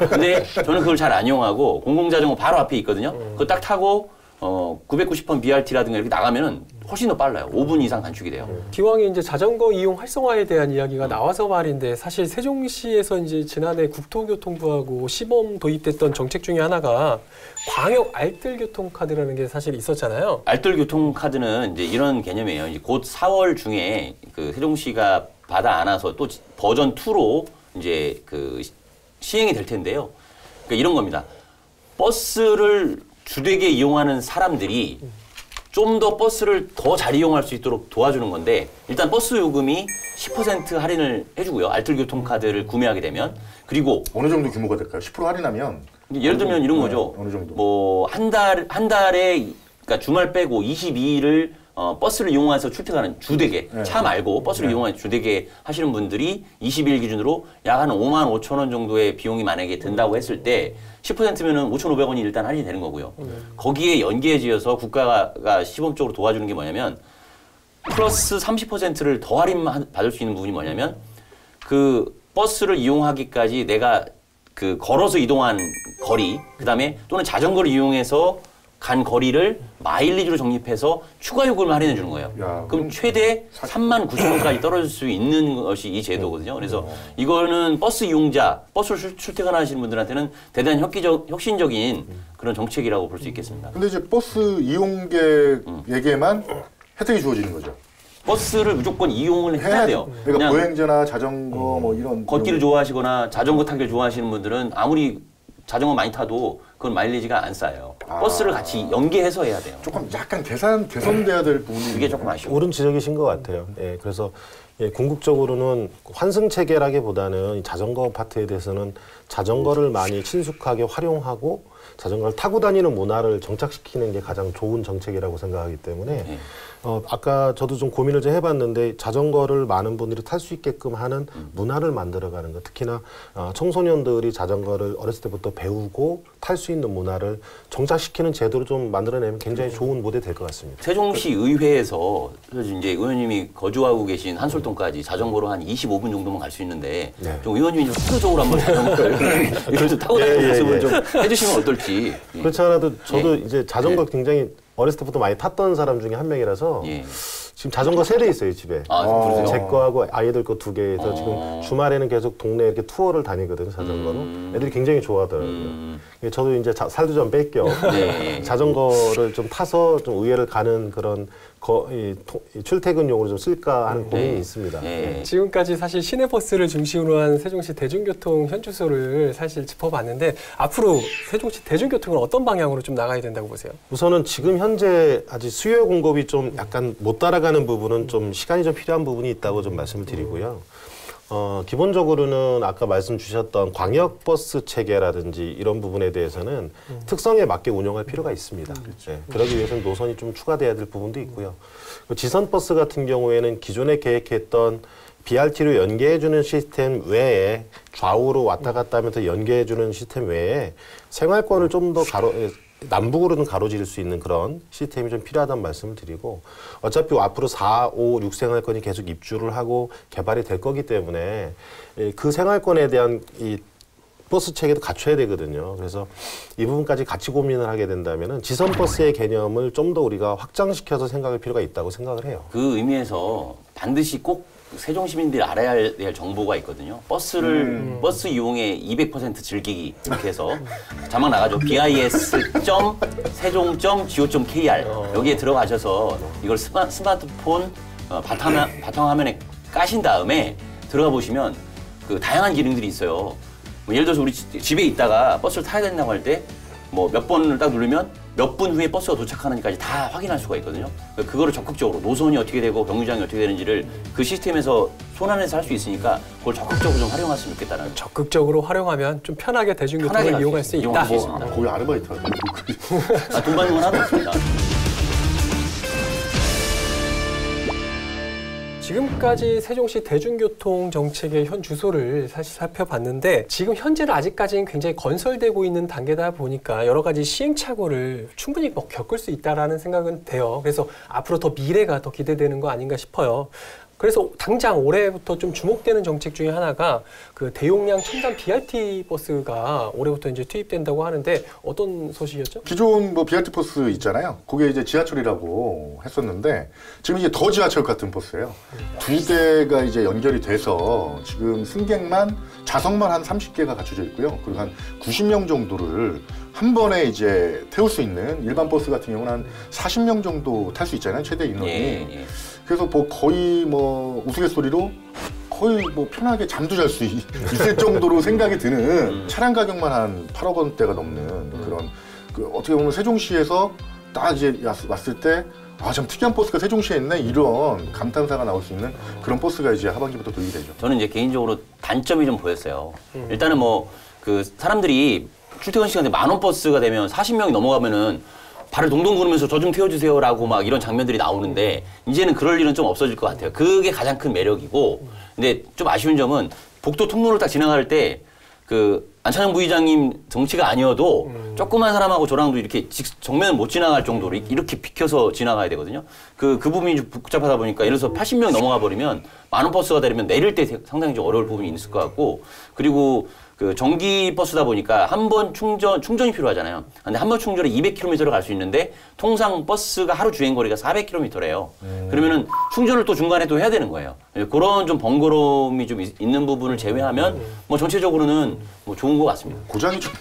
근데 저는 그걸 잘 안 이용하고 공공자전거 바로 앞에 있거든요. 그거 딱 타고 990번 BRT라든가 이렇게 나가면은 훨씬 더 빨라요. 5분 이상 단축이 돼요. 기왕에 이제 자전거 이용 활성화에 대한 이야기가 나와서 말인데 사실 세종시에서 이제 지난해 국토교통부하고 시범 도입됐던 정책 중에 하나가 광역 알뜰 교통카드라는 게 사실 있었잖아요. 알뜰 교통카드는 이제 이런 개념이에요. 이제 곧 4월 중에 그 세종시가 받아 안아서 또 버전 2로 이제 그 시행이 될 텐데요. 그러니까 이런 겁니다. 버스를 주되게 이용하는 사람들이 좀 더 버스를 더 잘 이용할 수 있도록 도와주는 건데 일단 버스 요금이 10% 할인을 해주고요. 알뜰 교통카드를 구매하게 되면 그리고 어느 정도 규모가 될까요? 10% 할인하면 예를 들면 이런 거죠. 어느 정도? 뭐 한 달에 그러니까 주말 빼고 22일을 버스를 이용해서 출퇴근하는 주되게 차 말고 버스를 이용해서 주되게 하시는 분들이 20일 기준으로 약 한 5만 5천 원 정도의 비용이 만약에 든다고 했을 때 10%면은 5,500원이 일단 할인이 되는 거고요. 거기에 연계지어서 국가가 시범적으로 도와주는 게 뭐냐면 플러스 30%를 더 할인 받을 수 있는 부분이 뭐냐면 그 버스를 이용하기까지 내가 그 걸어서 이동한 거리, 그다음에 또는 자전거를 이용해서 간 거리를 마일리지로 적립해서 추가 요금을 할인해 주는 거예요. 야, 그럼 최대 39,000원까지 떨어질 수 있는 것이 이 제도거든요. 그래서 이거는 버스 이용자, 버스를 출퇴근하시는 분들한테는 대단히 혁신적인 그런 정책이라고 볼 수 있겠습니다. 근데 이제 버스 이용객에게만 혜택이 주어지는 거죠. 버스를 무조건 이용을 해야 돼요. 그러니까 그냥 보행자나 자전거 뭐 이런 걷기를 좋아하시거나 자전거 타기를 좋아하시는 분들은 아무리 자전거 많이 타도 그건 마일리지가 안 쌓여요. 버스를 같이 연계해서 해야 돼요. 조금 약간 개선돼야 될 부분이 그게 조금 아쉬워요. 옳은 지적이신 것 같아요. 예, 그래서 궁극적으로는 환승 체계라기보다는 자전거 파트에 대해서는 자전거를 많이 친숙하게 활용하고 자전거를 타고 다니는 문화를 정착시키는 게 가장 좋은 정책이라고 생각하기 때문에 아까 저도 좀 고민을 좀 해봤는데 자전거를 많은 분들이 탈 수 있게끔 하는 문화를 만들어가는 것, 특히나 청소년들이 자전거를 어렸을 때부터 배우고 탈 수 있는 문화를 정착시키는 제도를 좀 만들어내면 굉장히 좋은 모델이 될 것 같습니다. 세종시 의회에서 이제 의원님이 거주하고 계신 한솔동까지 자전거로 한 25분 정도만 갈 수 있는데 네. 좀 의원님이 좀 사도적으로 한번 자전거를 이걸 좀 타고 다니는 모습을 좀 해주시면 어떨지. 그렇지 않아도 저도 이제 자전거 굉장히 어렸을 때부터 많이 탔던 사람 중에 한 명이라서 지금 자전거 3대 있어요, 집에. 아, 그러세요? 제 거하고 아이들 거 2개에서 지금 주말에는 계속 동네 이렇게 투어를 다니거든요, 자전거로. 애들이 굉장히 좋아하더라고요. 저도 이제 살도 좀 뺄겸 자전거를 좀 타서 좀 의회를 가는 그런 출퇴근용으로 좀 쓸까 하는 고민이 있습니다. 지금까지 사실 시내버스를 중심으로 한 세종시 대중교통 현주소를 사실 짚어봤는데 앞으로 세종시 대중교통은 어떤 방향으로 좀 나가야 된다고 보세요? 우선은 지금 현재 아직 수요 공급이 좀 약간 못 따라가는 부분은 좀 시간이 좀 필요한 부분이 있다고 좀 말씀을 드리고요. 기본적으로는 아까 말씀 주셨던 광역버스 체계라든지 이런 부분에 대해서는 특성에 맞게 운영할 필요가 있습니다. 네, 그러기 위해서는 노선이 좀 추가돼야 될 부분도 있고요. 지선버스 같은 경우에는 기존에 계획했던 BRT로 연계해주는 시스템 외에 좌우로 왔다 갔다 하면서 연계해주는 시스템 외에 생활권을 좀 더 남북으로는 가로지를 수 있는 그런 시스템이 좀 필요하다는 말씀을 드리고 어차피 앞으로 4, 5, 6 생활권이 계속 입주를 하고 개발이 될 거기 때문에 그 생활권에 대한 이 버스 체계도 갖춰야 되거든요. 그래서 이 부분까지 같이 고민을 하게 된다면은 지선버스의 개념을 좀 더 우리가 확장시켜서 생각할 필요가 있다고 생각을 해요. 그 의미에서 반드시 꼭 세종 시민들이 알아야 될 정보가 있거든요. 버스 이용에 200% 즐기기 이렇게 해서 자막 나가죠. bis.세종.go.kr 여기에 들어가셔서 이걸 스마트폰 바탕화면에 까신 다음에 들어가 보시면 그 다양한 기능들이 있어요. 뭐 예를 들어서 우리 집에 있다가 버스를 타야 된다고 할 때 뭐 몇 번을 딱 누르면 몇 분 후에 버스가 도착하는지까지 다 확인할 수가 있거든요. 그거를 적극적으로 노선이 어떻게 되고 경유장이 어떻게 되는지를 그 시스템에서 손안에서 할 수 있으니까 그걸 적극적으로 좀 활용했으면 좋겠다는. 적극적으로 활용하면 좀 편하게 대중교통을 이용할 수 있다. 거기 아르바이트 하죠. 돈 받는 건 하나도 없습니다. 지금까지 세종시 대중교통 정책의 현 주소를 사실 살펴봤는데 지금 현재는 아직까지는 굉장히 건설되고 있는 단계다 보니까 여러 가지 시행착오를 충분히 겪을 수 있다라는 생각은 돼요. 그래서 앞으로 더 미래가 더 기대되는 거 아닌가 싶어요. 그래서 당장 올해부터 좀 주목되는 정책 중에 하나가 그 대용량 첨단 BRT 버스가 올해부터 이제 투입된다고 하는데 어떤 소식이었죠? 기존 뭐 BRT 버스 있잖아요. 그게 이제 지하철이라고 했었는데 지금 이제 더 지하철 같은 버스예요. 2대가 이제 연결이 돼서 지금 승객만 좌석만 한 30개가 갖춰져 있고요. 그리고 한 90명 정도를 한 번에 이제 태울 수 있는 일반 버스 같은 경우는 한 40명 정도 탈 수 있잖아요. 최대 인원이. 그래서 뭐 거의 뭐 우스갯소리로 거의 뭐 편하게 잠도 잘 수 있을 정도로 생각이 드는 차량 가격만 한 8억 원대가 넘는 그런 그 어떻게 보면 세종시에서 딱 이제 왔을 때 아, 참 특이한 버스가 세종시에 있네 이런 감탄사가 나올 수 있는 그런 버스가 이제 하반기부터 도입이 되죠. 저는 이제 개인적으로 단점이 좀 보였어요. 일단은 뭐 그 사람들이 출퇴근 시간에 10,000원 버스가 되면 40명이 넘어가면은 발을 동동 구르면서 저 좀 태워주세요라고 막 이런 장면들이 나오는데 이제는 그럴 일은 좀 없어질 것 같아요. 그게 가장 큰 매력이고 근데 좀 아쉬운 점은 복도 통로를 딱 지나갈 때 그 안찬영 부의장님 정치가 아니어도 조그만 사람하고 저랑도 이렇게 정면을 못 지나갈 정도로 이렇게 비켜서 지나가야 되거든요. 그 부분이 좀 복잡하다 보니까 예를 들어서 80명 넘어가 버리면 10,000원 버스가 되면 내릴 때 상당히 좀 어려울 부분이 있을 것 같고 그리고 그 전기 버스다 보니까 한 번 충전이 필요하잖아요. 근데 한 번 충전에 200km를 갈 수 있는데 통상 버스가 하루 주행 거리가 400km래요. 그러면은 충전을 또 중간에 또 해야 되는 거예요. 그런 좀 번거로움이 좀 있는 부분을 제외하면 뭐 전체적으로는 뭐 좋은 좋은 것 같습니다. 고장이 좀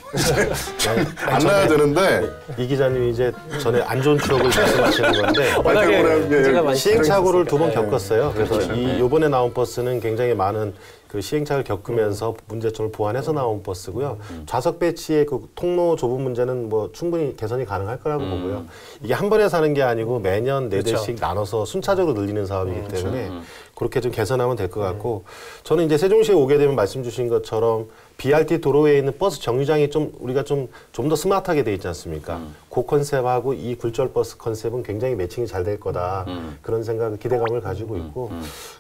안 나야 되는데 이 기자님이 이제 전에 안 좋은 추억을 말씀하시는 건데 워낙에 제가 많이 시행착오를 두 번 겪었으니까. 겪었어요. 그래서 이번에 나온 버스는 굉장히 많은 그 시행착오를 겪으면서 문제점을 보완해서 나온 버스고요. 좌석 배치의 그 통로 좁은 문제는 뭐 충분히 개선이 가능할 거라고 보고요. 이게 한 번에 사는 게 아니고 매년 4대씩 나눠서 순차적으로 늘리는 사업이기 때문에 그렇게 좀 개선하면 될 것 같고 저는 이제 세종시에 오게 되면 말씀 주신 것처럼 BRT 도로에 있는 버스 정류장이 좀 우리가 좀 더 스마트하게 돼 있지 않습니까? 그 컨셉하고 이 굴절 버스 컨셉은 굉장히 매칭이 잘 될 거다. 그런 생각, 기대감을 가지고 있고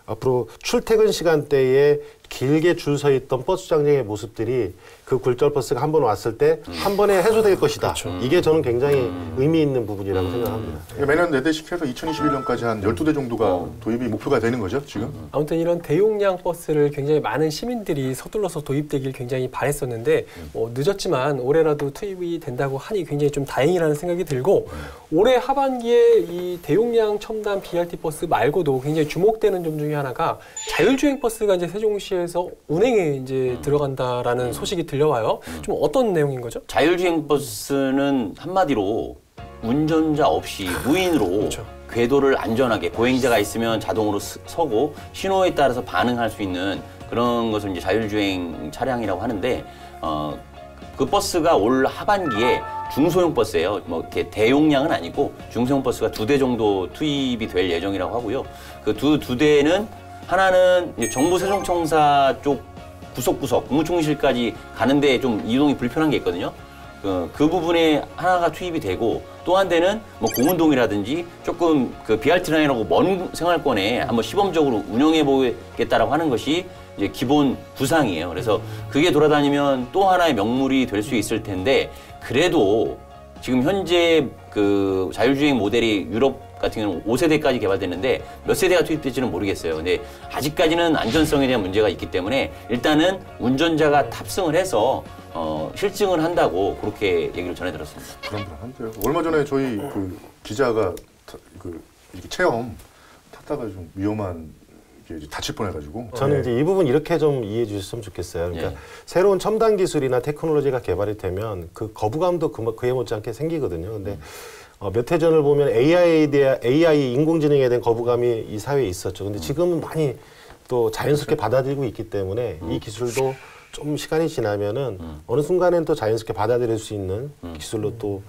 앞으로 출퇴근 시간대에 길게 줄 서 있던 버스 정류장의 모습들이 그 굴절 버스가 한 번 왔을 때 한 번에 해소될 것이다. 이게 저는 굉장히 의미 있는 부분이라고 생각합니다. 매년 4대씩 해서 2021년까지 한 12대 정도가 도입이 목표가 되는 거죠, 지금? 아무튼 이런 대용량 버스를 굉장히 많은 시민들이 서둘러서 도입되길 굉장히 바랬었는데 늦었지만 올해라도 투입이 된다고 하니 굉장히 좀 다행이라는 생각이 들고 올해 하반기에 이 대용량 첨단 BRT 버스 말고도 굉장히 주목되는 점 중에 하나가 자율주행 버스가 이제 세종시에서 운행에 이제 들어간다라는 소식이 들려와요. 좀 어떤 내용인 거죠? 자율주행 버스는 한마디로 운전자 없이 무인으로 그렇죠. 궤도를 안전하게 보행자가 있으면 자동으로 서고 신호에 따라서 반응할 수 있는 그런 것을 이제 자율주행 차량이라고 하는데 그 버스가 올 하반기에 중소형 버스예요. 뭐 이렇게 대용량은 아니고 중소형 버스가 2대 정도 투입이 될 예정이라고 하고요. 그 두 대는 하나는 이제 정부 세종청사 쪽 구석구석 국무총리실까지 가는데 좀 이동이 불편한 게 있거든요. 그 부분에 하나가 투입이 되고 또 한 대는 뭐 공운동이라든지 조금 그 BRT 라인하고 먼 생활권에 한번 시범적으로 운영해 보겠다라고 하는 것이 이제 기본 구상이에요. 그래서 그게 돌아다니면 또 하나의 명물이 될 수 있을 텐데 그래도 지금 현재 그 자율주행 모델이 유럽 같은 경우는 5세대까지 개발됐는데 몇 세대가 투입될지는 모르겠어요. 근데 아직까지는 안전성에 대한 문제가 있기 때문에 일단은 운전자가 탑승을 해서 실증을 한다고 그렇게 얘기를 전해 들었습니다. 불안불안한데요. 얼마 전에 저희 그 기자가 이렇게 체험 탔다가 좀 위험한 게 다칠 뻔해가지고. 저는 이제 이 부분 이렇게 좀 이해해 주셨으면 좋겠어요. 그러니까 새로운 첨단 기술이나 테크놀로지가 개발이 되면 그 거부감도 그에 못지않게 생기거든요. 근데 몇 해 전을 보면 AI 인공지능에 대한 거부감이 이 사회에 있었죠. 근데 지금은 많이 또 자연스럽게 받아들이고 있기 때문에 이 기술도 좀 시간이 지나면은 어느 순간엔 또 자연스럽게 받아들일 수 있는 기술로 또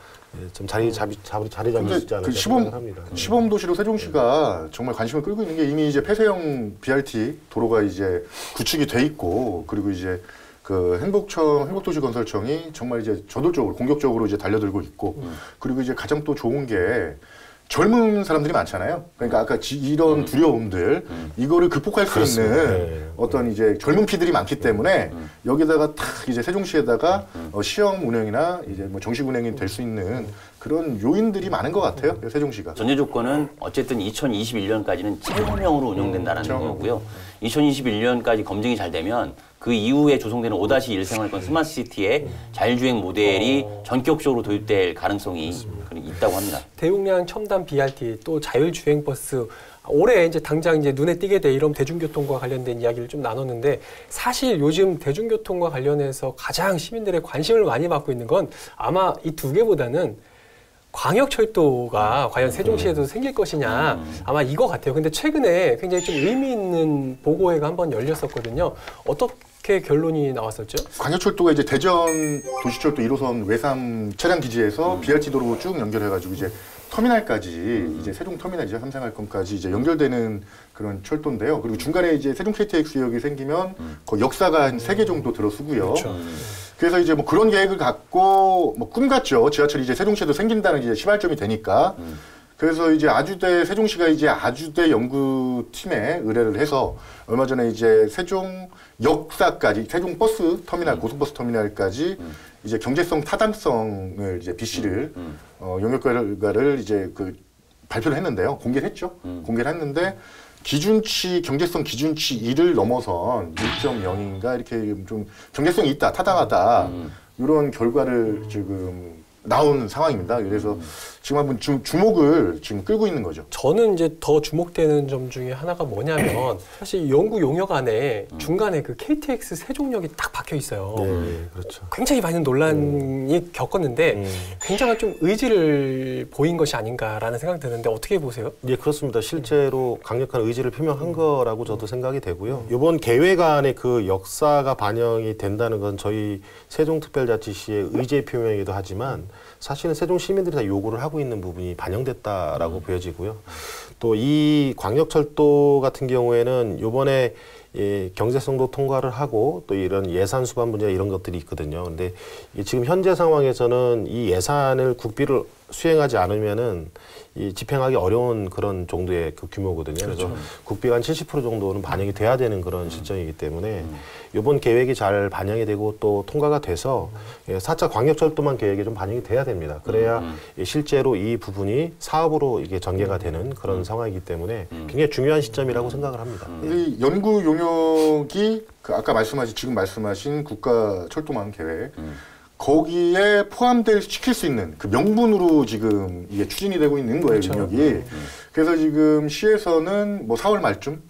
좀 자리 잡을 수 있지 않을까 생각합니다. 시범 도시로 세종시가 정말 관심을 끌고 있는 게 이미 이제 폐쇄형 BRT 도로가 이제 구축이 돼 있고 그리고 이제 그 행복도시건설청이 정말 이제 저돌적으로 공격적으로 이제 달려들고 있고 그리고 이제 가장 또 좋은 게 젊은 사람들이 많잖아요. 그러니까 아까 이런 두려움들 이거를 극복할 수 있는 어떤 이제 젊은 피들이 많기 때문에 여기다가 탁 이제 세종시에다가 시험 운행이나 이제 뭐 정식 운행이 될 수 있는 그런 요인들이 많은 것 같아요. 세종시가. 전제 조건은 어쨌든 2021년까지는 체험형으로 운영된다는 거고요. 2021년까지 검증이 잘 되면 그 이후에 조성되는 5-1 생활권 스마트시티의 자율주행 모델이 전격적으로 도입될 가능성이 있다고 합니다. 대용량 첨단 BRT 또 자율주행 버스 올해 이제 당장 이제 눈에 띄게 돼 이런 대중교통과 관련된 이야기를 좀 나눴는데 사실 요즘 대중교통과 관련해서 가장 시민들의 관심을 많이 받고 있는 건 아마 이 두 개보다는 광역철도가 과연 세종시에도 생길 것이냐 아마 이거 같아요. 근데 최근에 굉장히 좀 의미 있는 보고회가 한번 열렸었거든요. 어떻게 결론이 나왔었죠? 광역철도가 이제 대전 도시철도 1호선 외삼 차량 기지에서 BRT 도로 쭉 연결해가지고 이제 터미널까지 이제 세종 터미널 이제 삼생할건까지 이제 연결되는 그런 철도인데요. 그리고 중간에 이제 세종 KTX역이 생기면 그 역사가 한 3개 정도 들어서고요. 그렇죠. 그래서 이제 뭐 그런 계획을 갖고 뭐 꿈 같죠. 지하철이 이제 세종시에도 생긴다는 이제 시발점이 되니까. 그래서 이제 세종시가 이제 아주대 연구팀에 의뢰를 해서 얼마 전에 이제 세종 역사까지 세종 버스 터미널, 고속버스 터미널까지 이제 경제성 타당성을 이제 BC를 영역 결과를 이제 그 발표를 했는데요. 공개를 했죠. 공개를 했는데 기준치 경제성 기준치 1을 넘어선 1.0인가 이렇게 좀 경제성이 있다, 타당하다 이런 결과를 지금 나온 상황입니다. 그래서 지금 한번 주목을 지금 끌고 있는 거죠. 저는 이제 더 주목되는 점 중에 하나가 뭐냐면 사실 연구 용역 안에 중간에 그 KTX 세종역이 딱 박혀 있어요. 네, 그렇죠. 굉장히 많은 논란이 겪었는데 굉장한 좀 의지를 보인 것이 아닌가라는 생각이 드는데 어떻게 보세요? 예, 그렇습니다. 실제로 강력한 의지를 표명한 거라고 저도 생각이 되고요. 이번 계획안의 그 역사가 반영이 된다는 건 저희 세종특별자치시의 의지 표명이기도 하지만 사실은 세종 시민들이 다 요구를 하고 있는 부분이 반영됐다라고 보여지고요. 또 이 광역철도 같은 경우에는 이번에 경제성도 통과를 하고 또 이런 예산 수반 문제 이런 것들이 있거든요. 근데 지금 현재 상황에서는 이 예산을 국비를 수행하지 않으면은 이 집행하기 어려운 그런 정도의 그 규모거든요. 그래서 국비가 한 70% 정도는 반영이 돼야 되는 그런 실정이기 때문에 이번 계획이 잘 반영이 되고 또 통과가 돼서 4차 광역철도만 계획이 좀 반영이 돼야 됩니다. 그래야 실제로 이 부분이 사업으로 이게 전개가 되는 그런 상황이기 때문에 굉장히 중요한 시점이라고 생각을 합니다. 이 연구 용역이 그 아까 지금 말씀하신 국가철도망 계획 거기에 시킬 수 있는 그 명분으로 지금 이게 추진이 되고 있는 거예요, 용역이. 그래서 지금 시에서는 뭐 4월 말쯤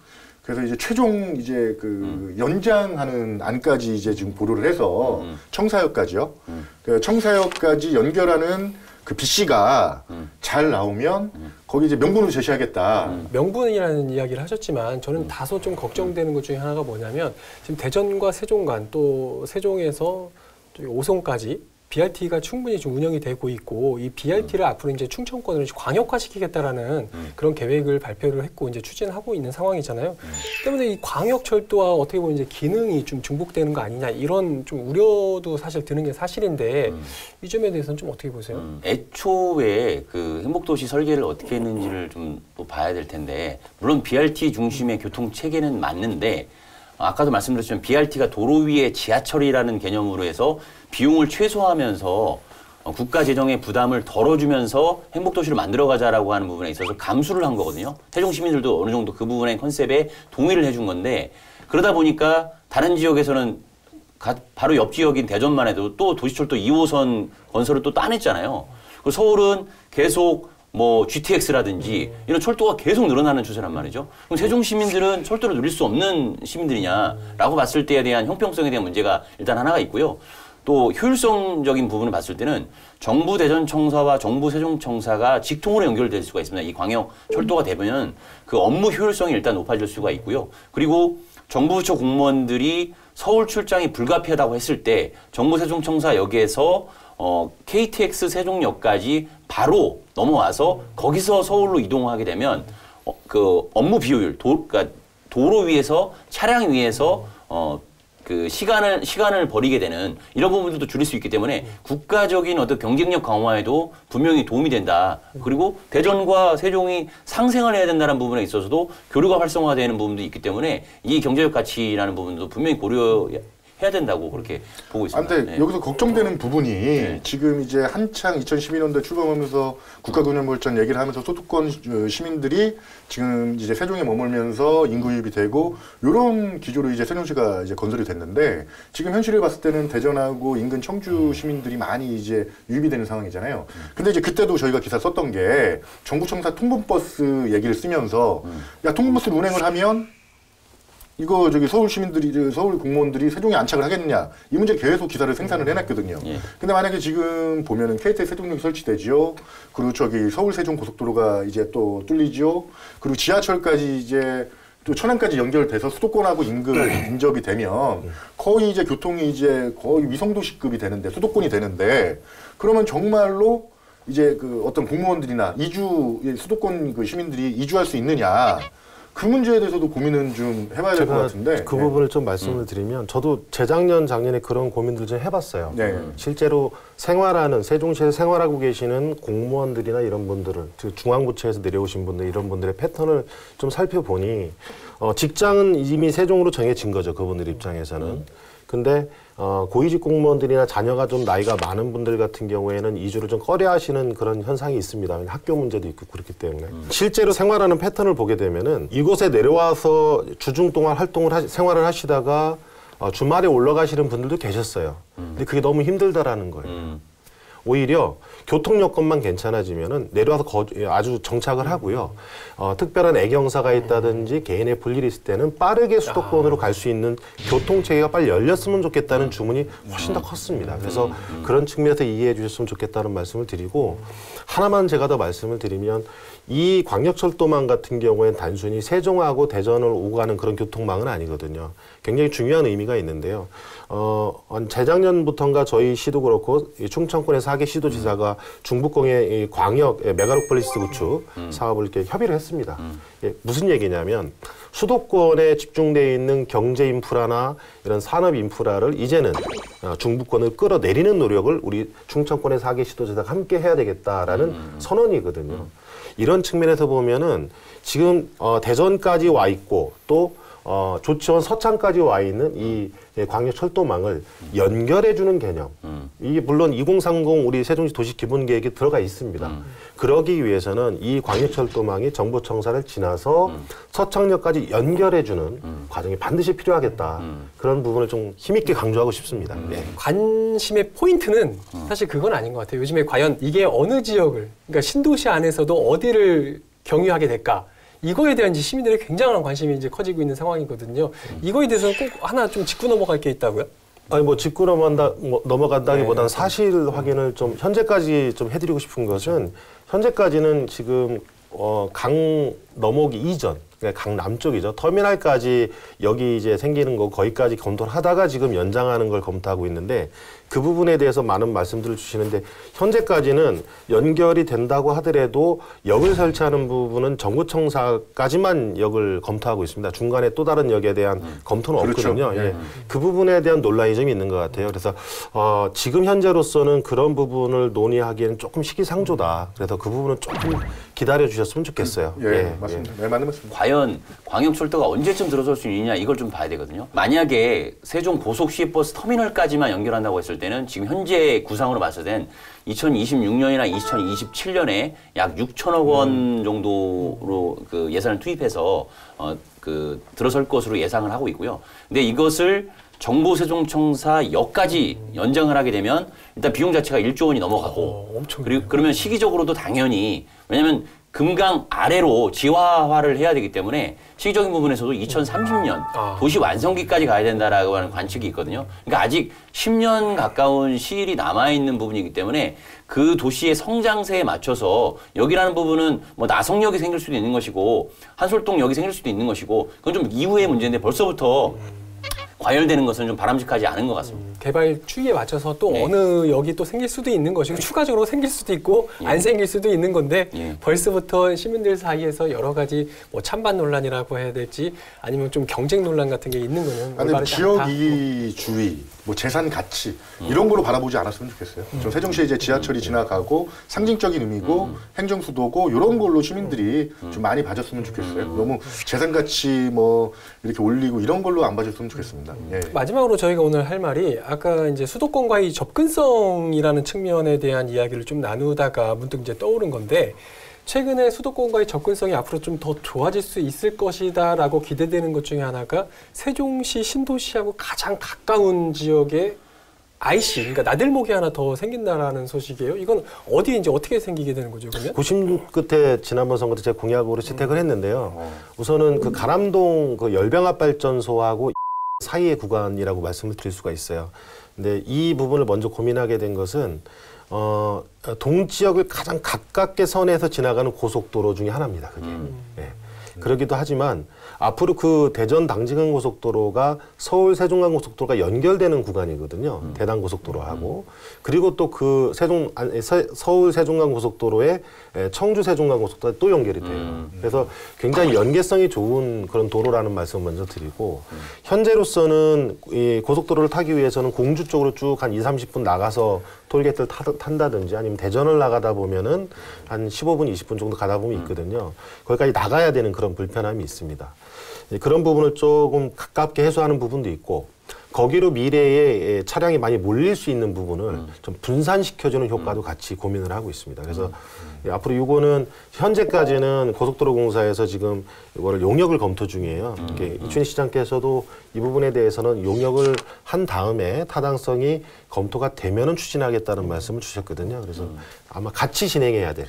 그래서 이제 최종 이제 그 연장하는 안까지 이제 지금 보류를 해서 청사역까지요. 그 청사역까지 연결하는 그 BC가 잘 나오면 거기 이제 명분으로 제시하겠다. 명분이라는 이야기를 하셨지만 저는 다소 좀 걱정되는 것 중에 하나가 뭐냐면 지금 대전과 세종 간 또 세종에서 오송까지 BRT가 충분히 좀 운영이 되고 있고 이 BRT를 앞으로 이제 충청권으로 광역화시키겠다라는 그런 계획을 발표를 했고 이제 추진하고 있는 상황이잖아요. 때문에 이 광역철도와 어떻게 보면 이제 기능이 좀 중복되는 거 아니냐 이런 좀 우려도 사실 드는 게 사실인데 이 점에 대해서는 좀 어떻게 보세요? 애초에 그 행복도시 설계를 어떻게 했는지를 좀 또 봐야 될 텐데 물론 BRT 중심의 교통 체계는 맞는데 아까도 말씀드렸지만 BRT가 도로 위에 지하철이라는 개념으로 해서 비용을 최소화하면서 국가 재정의 부담을 덜어주면서 행복도시를 만들어가자라고 하는 부분에 있어서 감수를 한 거거든요. 세종 시민들도 어느 정도 그 부분의 컨셉에 동의를 해준 건데 그러다 보니까 다른 지역에서는 바로 옆 지역인 대전만 해도 또 도시철도 2호선 건설을 또 따냈잖아요. 그리고 서울은 계속 뭐 GTX라든지 이런 철도가 계속 늘어나는 추세란 말이죠. 그럼 세종 시민들은 철도를 누릴 수 없는 시민들이냐라고 봤을 때에 대한 형평성에 대한 문제가 일단 하나가 있고요. 또 효율성적인 부분을 봤을 때는 정부 대전청사와 정부 세종청사가 직통으로 연결될 수가 있습니다. 이 광역 철도가 되면 그 업무 효율성이 일단 높아질 수가 있고요. 그리고 정부 부처 공무원들이 서울 출장이 불가피하다고 했을 때 정부 세종청사역에서 KTX 세종역까지 바로 넘어와서 거기서 서울로 이동하게 되면 그 업무 비효율, 그러니까 도로 위에서 차량 위에서 그 시간을 버리게 되는 이런 부분들도 줄일 수 있기 때문에 국가적인 어떤 경쟁력 강화에도 분명히 도움이 된다. 그리고 대전과 세종이 상생을 해야 된다는 부분에 있어서도 교류가 활성화되는 부분도 있기 때문에 이 경제적 가치라는 부분도 분명히 고려해야 된다고 그렇게 보고 있습니다. 근데 여기서 걱정되는 부분이 지금 이제 한창 2012년도에 출범하면서 국가균형물전 얘기를 하면서 소득권 시민들이 지금 이제 세종에 머물면서 인구 유입이 되고 이런 기조로 이제 세종시가 이제 건설이 됐는데 지금 현실을 봤을 때는 대전하고 인근 청주 시민들이 많이 이제 유입이 되는 상황이잖아요. 근데 이제 그때도 저희가 기사 썼던 게 정부청사 통근버스 얘기를 쓰면서 야 통근버스를 운행을 하면 이거 서울 시민들이 서울 공무원들이 세종에 안착을 하겠느냐 이 문제 계속 기사를 생산을 해놨거든요. 근데 만약에 지금 보면은 KTX 세종역이 설치되죠. 그리고 서울 세종 고속도로가 이제 또 뚫리죠. 그리고 지하철까지 이제 또 천안까지 연결돼서 수도권하고 인접이 되면 거의 이제 교통이 이제 거의 위성도시급이 되는데 수도권이 되는데 그러면 정말로 이제 그 어떤 공무원들이나 수도권 그 시민들이 이주할 수 있느냐. 그 문제에 대해서도 고민은 좀 해봐야 될 것 같은데. 그 부분을 좀 말씀을 드리면 저도 재작년, 작년에 그런 고민들 좀 해봤어요. 실제로 세종시에서 생활하고 계시는 공무원들이나 이런 분들을, 중앙부처에서 내려오신 분들, 이런 분들의 패턴을 좀 살펴보니 직장은 이미 세종으로 정해진 거죠. 그분들 입장에서는. 근데 고위직 공무원들이나 자녀가 좀 나이가 많은 분들 같은 경우에는 이주를 좀 꺼려하시는 그런 현상이 있습니다. 학교 문제도 있고 그렇기 때문에 실제로 생활하는 패턴을 보게 되면은 이곳에 내려와서 주중 동안 생활을 하시다가 주말에 올라가시는 분들도 계셨어요. 근데 그게 너무 힘들다라는 거예요. 오히려 교통 여건만 괜찮아지면은 내려와서 아주 정착을 하고요. 특별한 애경사가 있다든지 개인의 불일이 있을 때는 빠르게 수도권으로 갈 수 있는 교통체계가 빨리 열렸으면 좋겠다는 주문이 훨씬 더 컸습니다. 그래서 그런 측면에서 이해해 주셨으면 좋겠다는 말씀을 드리고, 하나만 제가 더 말씀을 드리면, 이 광역철도망 같은 경우에는 단순히 세종하고 대전을 오고 가는 그런 교통망은 아니거든요. 굉장히 중요한 의미가 있는데요. 재작년부터인가 저희 시도 그렇고 충청권의 4개 시도지사가 중부권의 이 광역 메가로폴리스 구축 사업을 이렇게 협의를 했습니다. 무슨 얘기냐면 수도권에 집중되어 있는 경제 인프라나 이런 산업 인프라를 이제는 중부권을 끌어내리는 노력을 우리 충청권의 4개 시도지사가 함께 해야 되겠다라는 선언이거든요. 이런 측면에서 보면은 지금 대전까지 와 있고 또 조치원 서창까지 와 있는 이 광역철도망을 연결해주는 개념. 이게 물론 2030 우리 세종시 도시기본계획에 들어가 있습니다. 그러기 위해서는 이 광역철도망이 정부청사를 지나서 서창역까지 연결해주는 과정이 반드시 필요하겠다. 그런 부분을 좀 힘있게 강조하고 싶습니다. 네. 관심의 포인트는 사실 그건 아닌 것 같아요. 요즘에 과연 이게 어느 지역을, 그러니까 신도시 안에서도 어디를 경유하게 될까? 이거에 대한 이제 시민들의 굉장한 관심이 이제 커지고 있는 상황이거든요. 이거에 대해서는 꼭 하나 좀 짚고 넘어갈 게 있다고요? 아니 뭐 짚고 넘어간다기보다는 사실 확인을 좀 현재까지 좀 해드리고 싶은 것은, 현재까지는 지금 강 넘어오기 이전, 그러니까 강남 쪽이죠. 터미널까지 여기 이제 생기는 거 거기까지 검토를 하다가 지금 연장하는 걸 검토하고 있는데, 그 부분에 대해서 많은 말씀들을 주시는데, 현재까지는 연결이 된다고 하더라도 역을 설치하는 부분은 정부청사까지만 역을 검토하고 있습니다. 중간에 또 다른 역에 대한 검토는 그렇죠. 없거든요. 예. 그 부분에 대한 논란이 좀 있는 것 같아요. 그래서 지금 현재로서는 그런 부분을 논의하기에는 조금 시기상조다. 그래서 그 부분은 조금 기다려 주셨으면 좋겠어요. 예, 맞습니다. 네, 맞는 말씀입니다. 과연 광역철도가 언제쯤 들어설 수 있느냐, 이걸 좀 봐야 되거든요. 만약에 세종 고속시외버스 터미널까지만 연결한다고 했을 때는 지금 현재 구상으로 봤을 땐 2026년이나 2027년에 약 6천억 원 정도로 그 예산을 투입해서 들어설 것으로 예상을 하고 있고요. 근데 이것을 정보세종청사역까지 연장을 하게 되면 일단 비용 자체가 1조 원이 넘어가고, 그리고 그러면 시기적으로도 당연히, 왜냐하면 금강 아래로 지하화를 해야 되기 때문에 시기적인 부분에서도 2030년 도시 완성기까지 가야 된다라고 하는 관측이 있거든요. 그러니까 아직 10년 가까운 시일이 남아있는 부분이기 때문에 그 도시의 성장세에 맞춰서 여기라는 부분은 뭐 나성역이 생길 수도 있는 것이고 한솔동역이 생길 수도 있는 것이고, 그건 좀 이후의 문제인데 벌써부터 과열되는 것은 좀 바람직하지 않은 것 같습니다. 개발 추이에 맞춰서 또 어느 역이 또 생길 수도 있는 것이고, 추가적으로 생길 수도 있고 안 생길 수도 있는 건데, 벌써부터 시민들 사이에서 여러 가지 뭐 찬반 논란이라고 해야 될지 아니면 좀 경쟁 논란 같은 게 있는 거는 올바르지 지역 않다. 이기주의, 뭐 재산 가치 이런 거로 바라보지 않았으면 좋겠어요. 저 세종시에 이제 지하철이 지나가고 상징적인 의미고 행정 수도고 이런 걸로 시민들이 좀 많이 봐줬으면 좋겠어요. 너무 재산 가치 뭐 이렇게 올리고 이런 걸로 안 봐줬으면 좋겠습니다. 예. 마지막으로 저희가 오늘 할 말이, 아까 이제 수도권과의 접근성이라는 측면에 대한 이야기를 좀 나누다가 문득 이제 떠오른 건데, 최근에 수도권과의 접근성이 앞으로 좀 더 좋아질 수 있을 것이다라고 기대되는 것 중에 하나가 세종시 신도시하고 가장 가까운 지역에 IC, 그러니까 나들목이 하나 더 생긴다라는 소식이에요. 이건 어디에 이제 어떻게 생기게 되는 거죠, 그러면? 고심 끝에 지난번 선거 때 제가 공약으로 채택을 했는데요. 우선은 그 가남동 그 열병합발전소하고 사이의 구간이라고 말씀을 드릴 수가 있어요. 근데 이 부분을 먼저 고민하게 된 것은 동지역을 가장 가깝게 선에서 지나가는 고속도로 중에 하나입니다. 그게. 예. 그러기도 하지만 앞으로 그 대전 당진간 고속도로가 서울 세종간 고속도로가 연결되는 구간이거든요. 대당 고속도로하고. 그리고 또 그 서울 세종간 고속도로에 청주 세종간 고속도로가 또 연결이 돼요. 그래서 굉장히 연계성이 좋은 그런 도로라는 말씀을 먼저 드리고, 현재로서는 이 고속도로를 타기 위해서는 공주 쪽으로 쭉 한 20-30분 나가서 톨게이트를 탄다든지 아니면 대전을 나가다 보면은 한 15분, 20분 정도 가다 보면 있거든요. 거기까지 나가야 되는 그런 불편함이 있습니다. 그런 부분을 조금 가깝게 해소하는 부분도 있고, 거기로 미래에 차량이 많이 몰릴 수 있는 부분을 좀 분산시켜주는 효과도 같이 고민을 하고 있습니다. 그래서 앞으로 이거는 현재까지는 고속도로공사에서 지금 이거를 용역을 검토 중이에요. 이춘희 시장께서도 이 부분에 대해서는 용역을 한 다음에 타당성이 검토가 되면은 추진하겠다는 말씀을 주셨거든요. 그래서 아마 같이 진행해야 될.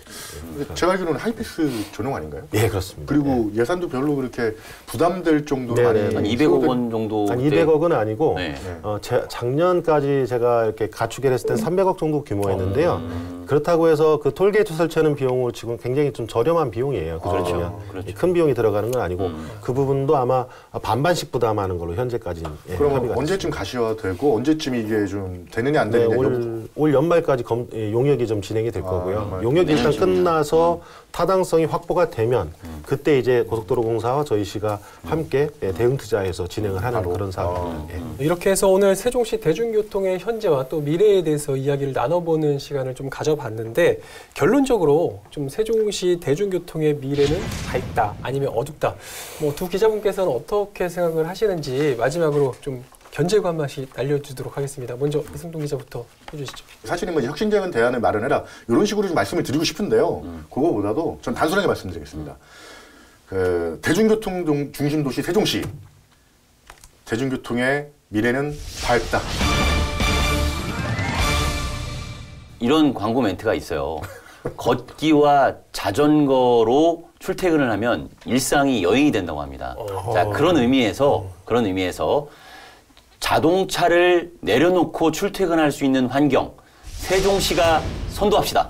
제가 알기로는 하이패스 전용 아닌가요? 예, 그렇습니다. 그리고 예산도 별로 그렇게 부담될 정도로 네, 많이 네. 한 200억 원 정도. 한 200억은 아니고 네. 작년까지 제가 이렇게 가축을 했을 땐 300억 정도 규모였는데요. 그렇다고 해서 그 톨게이트 설치하는 비용을 지금 굉장히 좀 저렴한 비용이에요. 그 정도면 그렇죠. 큰 비용이 들어가는 건 아니고 그 부분도 아마 반반씩 부담하는 걸로 현재까지 그러면 합의가 언제쯤 가셔야 되고 언제쯤 이게 좀 되느냐 안 네, 되느냐 올 연말까지 용역이 좀 진행이 될 거고요. 용역이 일단 끝나서 타당성이 확보가 되면 그때 이제 고속도로공사와 저희 시가 함께 대응 투자해서 진행을 하는 그런 사업입니다. 이렇게 해서 오늘 세종시 대중교통의 현재와 또 미래에 대해서 이야기를 나눠보는 시간을 좀 가져봤는데 결론적으로 좀 세종시 대중교통의 미래는 밝다 아니면 어둡다. 뭐 두 기자분께서는 어떻게 생각을 하시는지 마지막으로 좀 견제구 한 마씩 알려주도록 하겠습니다. 먼저 이승동 기자부터 해주시죠. 사실은 뭐 혁신적인 대안을 마련해라 이런 식으로 좀 말씀을 드리고 싶은데요. 그거보다도 전 단순하게 말씀드리겠습니다. 그 대중교통 중심 도시 세종시 대중교통의 미래는 밝다. 이런 광고 멘트가 있어요. 걷기와 자전거로 출퇴근을 하면 일상이 여행이 된다고 합니다. 자, 그런 의미에서 자동차를 내려놓고 출퇴근할 수 있는 환경, 세종시가 선도합시다.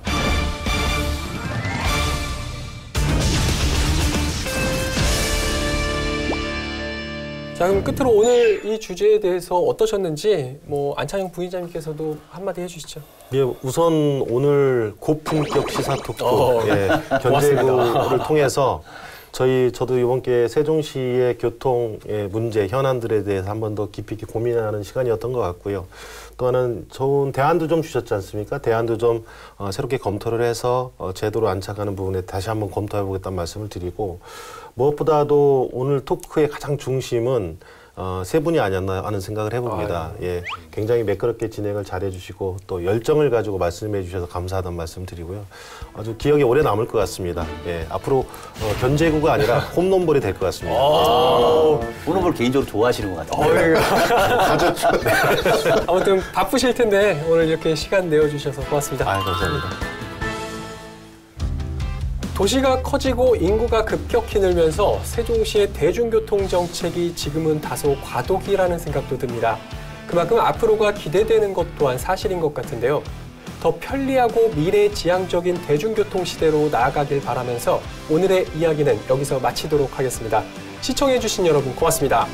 자, 그럼 끝으로 오늘 이 주제에 대해서 어떠셨는지 뭐 안찬영 부의장님께서도 한마디 해주시죠. 예, 우선 오늘 고품격 시사 토크 견제구를 통해서 저도 이번 기회에 세종시의 교통 문제, 현안들에 대해서 한 번 더 깊이 있게 고민하는 시간이었던 것 같고요. 또 하나는 좋은 대안도 좀 주셨지 않습니까? 대안도 좀 새롭게 검토를 해서 제도로 안착하는 부분에 다시 한번 검토해보겠다는 말씀을 드리고 무엇보다도 오늘 토크의 가장 중심은 세 분이 아니었나 하는 생각을 해봅니다. 예, 굉장히 매끄럽게 진행을 잘해주시고 또 열정을 가지고 말씀해주셔서 감사하다는 말씀 드리고요. 아주 기억에 오래 남을 것 같습니다. 예, 앞으로 견제구가 아니라 홈런볼이 될 것 같습니다. 홈런볼 개인적으로 좋아하시는 것 같아요. 아무튼 바쁘실 텐데 오늘 이렇게 시간 내어주셔서 고맙습니다. 감사합니다. 도시가 커지고 인구가 급격히 늘면서 세종시의 대중교통 정책이 지금은 다소 과도기라는 생각도 듭니다. 그만큼 앞으로가 기대되는 것 또한 사실인 것 같은데요. 더 편리하고 미래지향적인 대중교통 시대로 나아가길 바라면서 오늘의 이야기는 여기서 마치도록 하겠습니다. 시청해주신 여러분 고맙습니다.